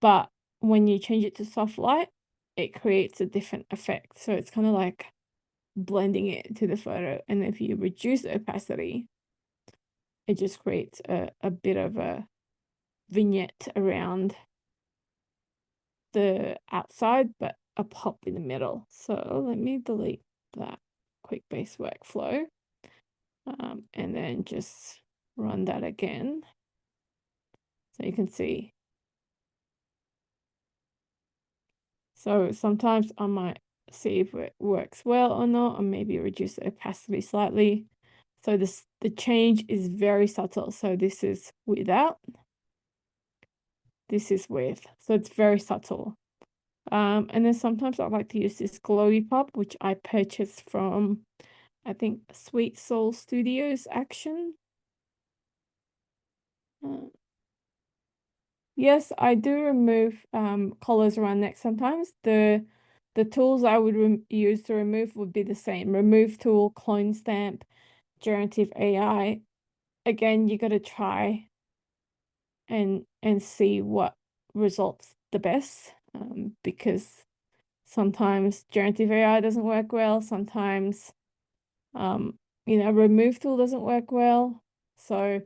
but when you change it to soft light, it creates a different effect. So it's kind of like blending it into the photo. And if you reduce the opacity, it just creates a bit of a vignette around the outside, but a pop in the middle. So let me delete that quick base workflow, and then just run that again. So you can see. So sometimes I might see if it works well or not, or maybe reduce the opacity slightly. So the change is very subtle. So this is without, this is with. So it's very subtle. And then sometimes I like to use this glowy pop, which I purchased from, I think, Sweet Soul Studios Action. Yes, I do remove collars around neck sometimes. The tools I would use to remove would be the same. Remove tool, clone stamp, generative AI. Again, you got to try and see what results the best, because sometimes generative AI doesn't work well. Sometimes, remove tool doesn't work well. So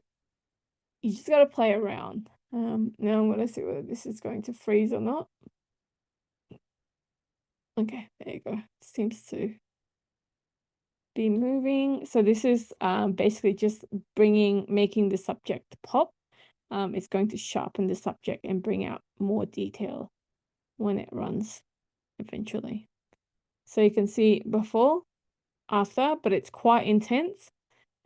you just got to play around. Now I'm going to see whether this is going to freeze or not. Okay, there you go. Seems to be moving. So this is basically just making the subject pop. It's going to sharpen the subject and bring out more detail when it runs eventually. So you can see before, after, but it's quite intense.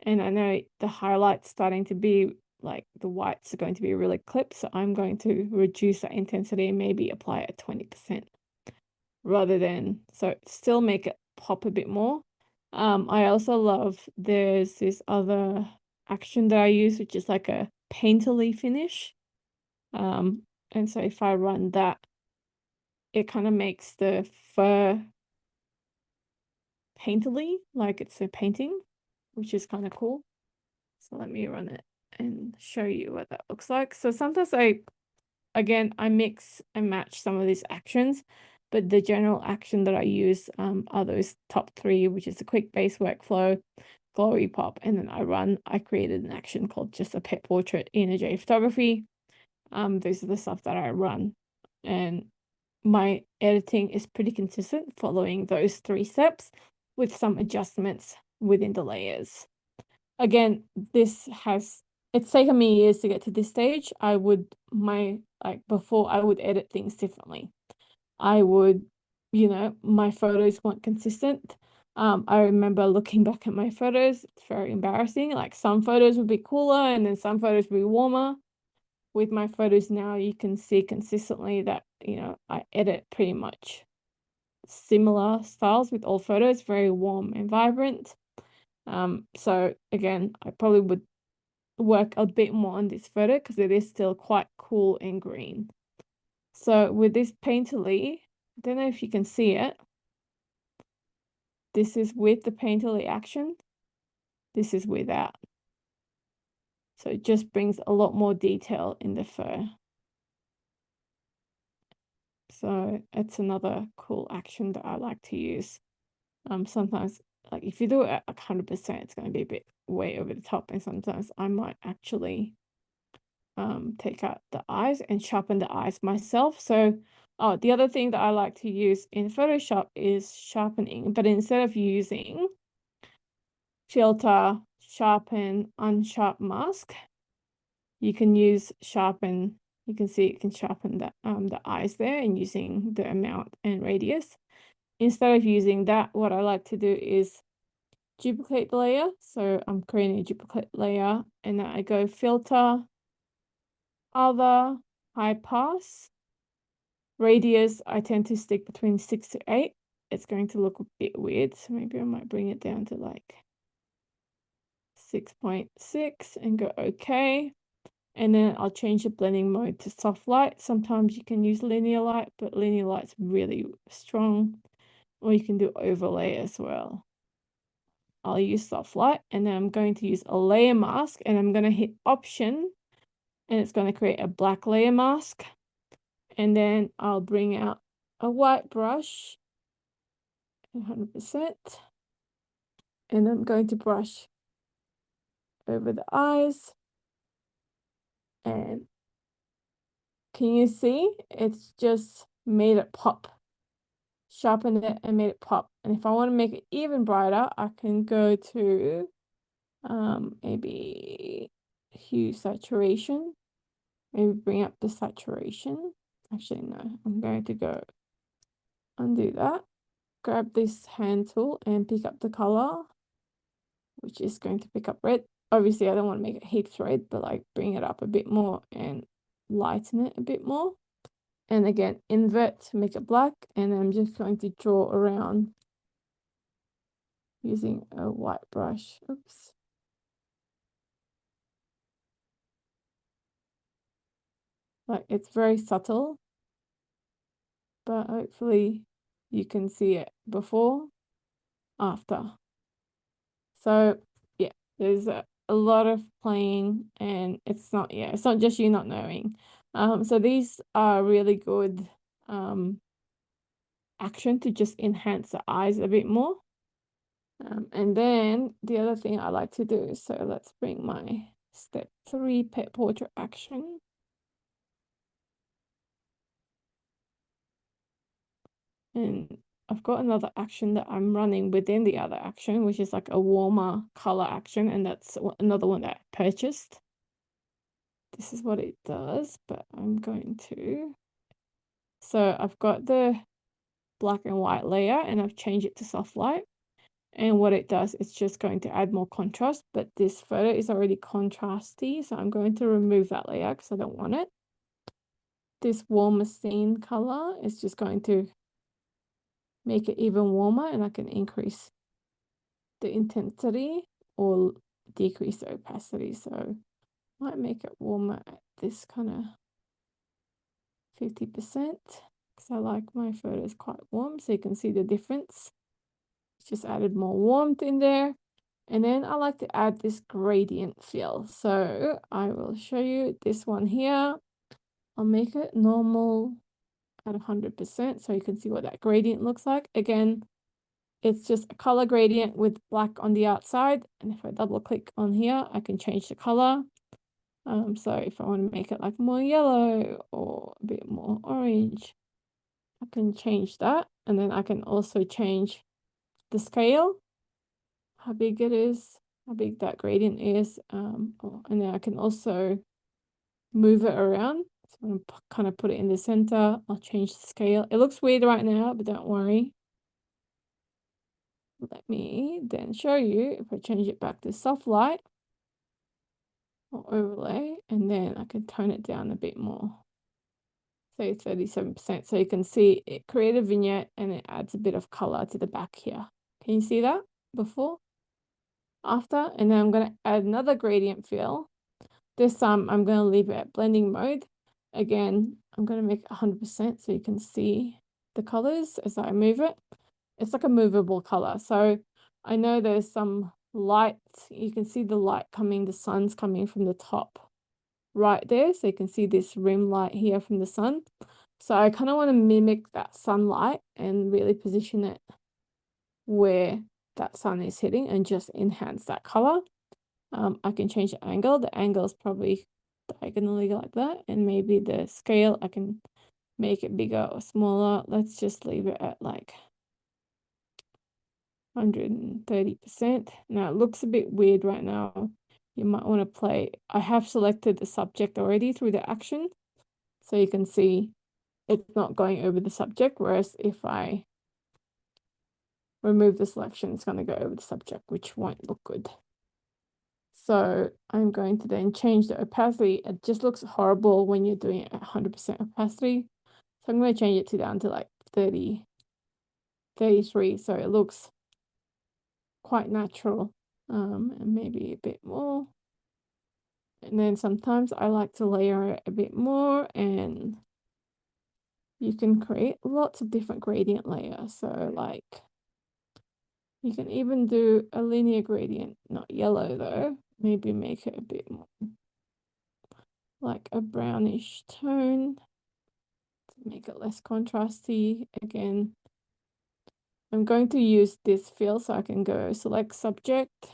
And I know the highlights starting to be like the whites are going to be really clipped. So I'm going to reduce that intensity and maybe apply it at 20%. Rather than, so still make it pop a bit more. I also love, there's this other action that I use, which is like a painterly finish. And so if I run that, it kind of makes the fur painterly, like it's a painting, which is kind of cool. So let me run it and show you what that looks like. So sometimes I mix and match some of these actions. but the general action that I use are those top three, which is a quick base workflow, glowy pop, and then I created an action called just a pet portrait in a J photography. Those are the stuff that I run, and my editing is pretty consistent following those three steps with some adjustments within the layers. Again, it's taken me years to get to this stage. Before I would edit things differently. I would, my photos weren't consistent. I remember looking back at my photos, it's very embarrassing. Like some photos would be cooler and then some photos would be warmer. With my photos now, you can see consistently that, I edit pretty much similar styles with all photos, very warm and vibrant. So again, I probably would work a bit more on this photo because it is still quite cool and green. So with this Painterly, I don't know if you can see it. This is with the Painterly action. This is without. So it just brings a lot more detail in the fur. So it's another cool action that I like to use. Sometimes, like if you do it at 100%, it's going to be a bit way over the top, and sometimes I might actually take out the eyes and sharpen the eyes myself. So, the other thing that I like to use in Photoshop is sharpening, but instead of using filter, sharpen, unsharp mask, you can use sharpen. You can see it can sharpen the eyes there and using the amount and radius. Instead of using that, what I like to do is duplicate the layer. So I'm creating a duplicate layer and then I go filter, other, high pass. Radius, I tend to stick between 6 to 8. It's going to look a bit weird, so maybe I might bring it down to like 6.6 and go okay. And then I'll change the blending mode to soft light. Sometimes you can use linear light, but linear light's really strong. Or you can do overlay as well. I'll use soft light, and then I'm going to use a layer mask, and I'm going to hit Option, and it's going to create a black layer mask. And then I'll bring out a white brush, 100%, and I'm going to brush over the eyes. And can you see? It's just made it pop. Sharpened it and made it pop. And if I want to make it even brighter, I can go to maybe hue saturation. Maybe bring up the saturation. Actually, no, I'm going to go undo that. Grab this hand tool and pick up the color, which is going to pick up red. Obviously, I don't want to make it heaps red, but like bring it up a bit more and lighten it a bit more. And again, invert to make it black. And I'm just going to draw around using a white brush. Oops. Like it's very subtle, but hopefully you can see it before, after. So yeah, there's a lot of playing, and it's not just you not knowing. So these are really good action to just enhance the eyes a bit more. And then the other thing I like to do, so let's bring my step 3 pet portrait action. And I've got another action that I'm running within the other action, which is like a warmer color action, and that's another one that I purchased. This is what it does, but I'm going to. So I've got the black and white layer and I've changed it to soft light. And what it does, it's just going to add more contrast, but this photo is already contrasty. So I'm going to remove that layer because I don't want it. This warmer scene color is just going to make it even warmer, and I can increase the intensity or decrease the opacity. So I might make it warmer at this kind of 50% because I like my photos quite warm, so you can see the difference. Just added more warmth in there. And then I like to add this gradient fill. So I will show you this one here. I'll make it normal at 100% so you can see what that gradient looks like. Again, it's just a color gradient with black on the outside. And if I double click on here, I can change the color. So if I want to make it like more yellow or a bit more orange, I can change that. And then I can also change the scale, how big it is, how big that gradient is. And then I can also move it around. So I'm gonna kind of put it in the center. I'll change the scale. It looks weird right now, but don't worry. Let me then show you if I change it back to soft light or overlay, and then I can tone it down a bit more, say 37%. So you can see it create a vignette and it adds a bit of color to the back here. Can you see that before, after? And then I'm going to add another gradient fill. This time I'm going to leave it at blending mode. Again, I'm going to make it 100% so you can see the colors as I move it. It's like a movable color. So I know there's some light. You can see the light coming, the sun's coming from the top right there. So you can see this rim light here from the sun. So I kind of want to mimic that sunlight and really position it where that sun is hitting and just enhance that color. I can change the angle. The angle is probably diagonally like that. And maybe the scale, I can make it bigger or smaller. Let's just leave it at like 130%. Now it looks a bit weird right now. You might want to play. I have selected the subject already through the action. So you can see it's not going over the subject. Whereas if I remove the selection, it's going to go over the subject, which won't look good. So I'm going to then change the opacity. It just looks horrible when you're doing it at 100% opacity. So I'm going to change it to down to like 30, 33. So it looks quite natural, and maybe a bit more. And then sometimes I like to layer it a bit more, and you can create lots of different gradient layers. So like you can even do a linear gradient, not yellow though. Maybe make it a bit more like a brownish tone to make it less contrasty. Again, I'm going to use this fill so I can go select subject.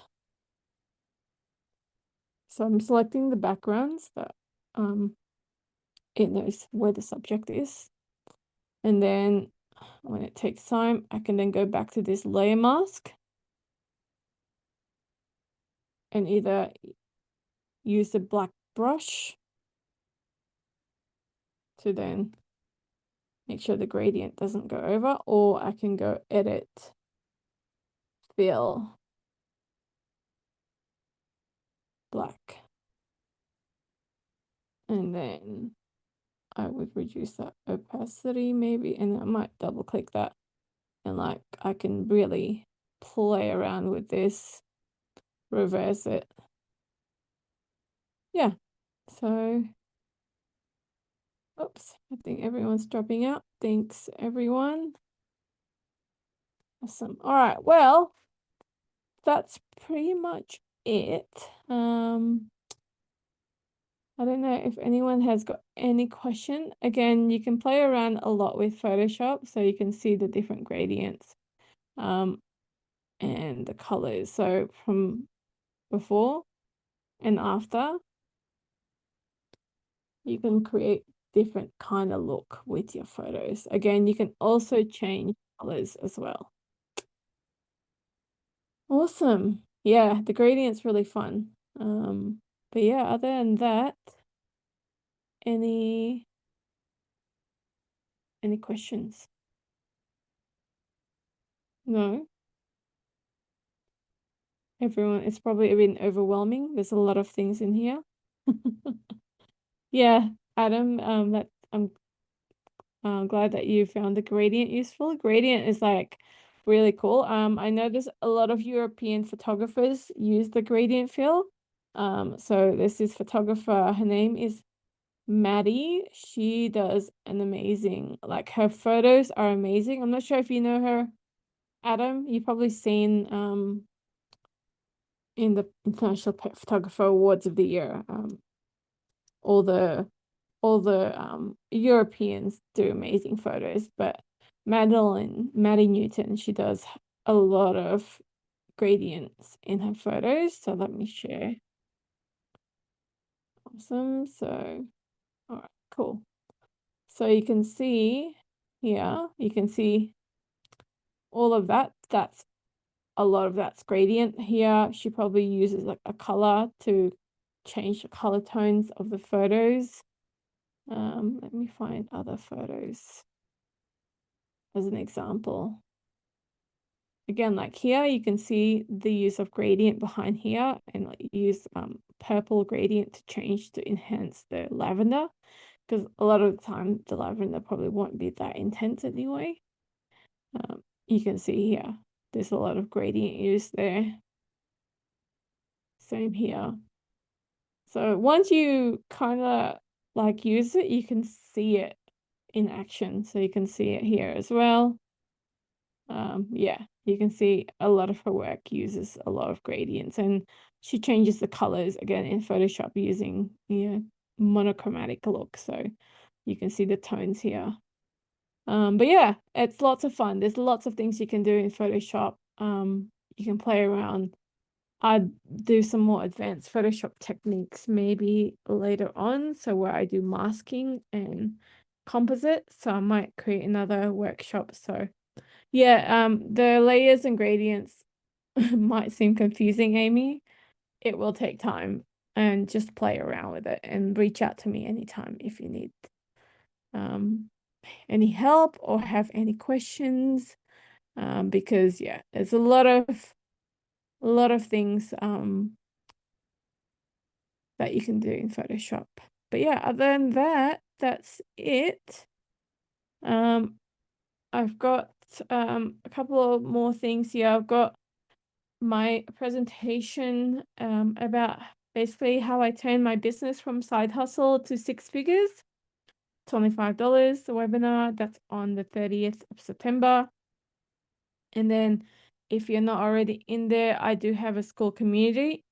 So I'm selecting the backgrounds that it knows where the subject is. And then when it takes time, I can then go back to this layer mask and either use the black brush to then make sure the gradient doesn't go over, or I can go edit, fill, black. And then I would reduce that opacity maybe, and I might double click that. And like I can really play around with this, reverse it. Yeah, so oops, I think everyone's dropping out. Thanks, everyone. Awesome. All right, well, that's pretty much it. I don't know if anyone has got any question. Again, you can play around a lot with Photoshop, so you can see the different gradients, and the colors. So from before and after, you can create different kind of look with your photos. Again, you can also change colors as well. Awesome. Yeah, the gradient's really fun. But yeah, other than that, any questions? No? Everyone, it's probably a bit overwhelming. There's a lot of things in here. Yeah, Adam, that I'm glad that you found the gradient useful. Gradient is like really cool. I know there's a lot of European photographers use the gradient fill. So this is photographer, her name is Maddie. She does an amazing, like her photos are amazing. I'm not sure if you know her, Adam. You've probably seen in the International Pet Photographer Awards of the Year, all the all the Europeans do amazing photos, but Maddie Newton, she does a lot of gradients in her photos. So let me share. Awesome. So, all right, cool. So you can see here, you can see all of that. That's a lot of that's gradient here. She probably uses like a color to change the color tones of the photos. Let me find other photos as an example. Again, like here, you can see the use of gradient behind here, and like use purple gradient to change to enhance the lavender, because a lot of the time the lavender probably won't be that intense anyway. You can see here, there's a lot of gradient used there. Same here. So once you kind of like use it, you can see it in action. So you can see it here as well. Yeah, you can see a lot of her work uses a lot of gradients, and she changes the colors again in Photoshop using, monochromatic look. So you can see the tones here. But yeah, it's lots of fun. There's lots of things you can do in Photoshop. You can play around. I'd do some more advanced Photoshop techniques maybe later on. So where I do masking and composite. So I might create another workshop. So yeah, the layers and gradients might seem confusing, Amy. It will take time, and just play around with it and reach out to me anytime if you need any help or have any questions. Because yeah, there's a lot of things that you can do in Photoshop. But yeah, other than that, that's it. I've got a couple of more things here. I've got my presentation about basically how I turn my business from side hustle to 6 figures. It's only $5, the webinar. That's on the 30th of September. And then if you're not already in there, I do have a school community.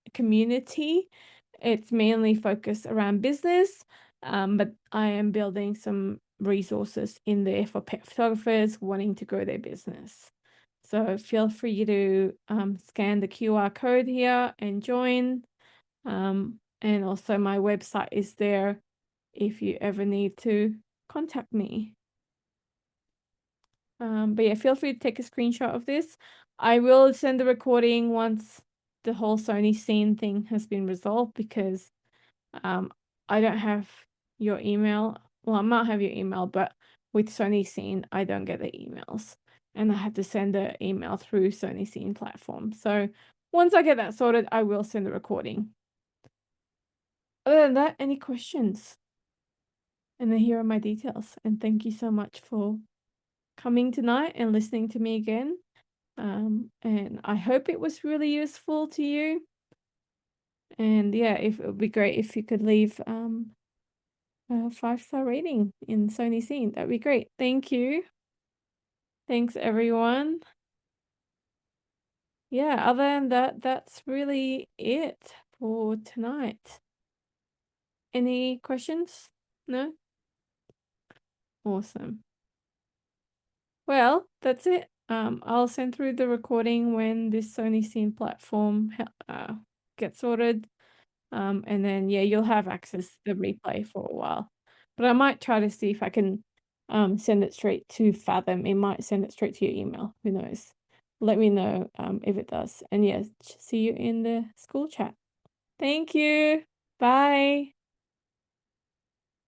It's mainly focused around business, but I am building some resources in there for pet photographers wanting to grow their business. So feel free to scan the QR code here and join. And also my website is there if you ever need to contact me. But yeah, feel free to take a screenshot of this. I will send the recording once the whole Sony scene thing has been resolved, because I don't have your email. Well, I might have your email, but with Sony Scene, I don't get the emails. And I have to send the email through Sony Scene platform. So once I get that sorted, I will send the recording. Other than that, any questions? And then here are my details. And thank you so much for coming tonight and listening to me again. And I hope it was really useful to you. And yeah, if it would be great if you could leave a 5-star rating in Sony Scene. That'd be great. Thank you. Thanks, everyone. Yeah, other than that, that's really it for tonight. Any questions? No? Awesome. Well, that's it. I'll send through the recording when this Sony Scene platform gets sorted. And then yeah, you'll have access to the replay for a while. But I might try to see if I can send it straight to Fathom. It might send it straight to your email. Who knows? Let me know if it does. And yes, see you in the school chat. Thank you. Bye.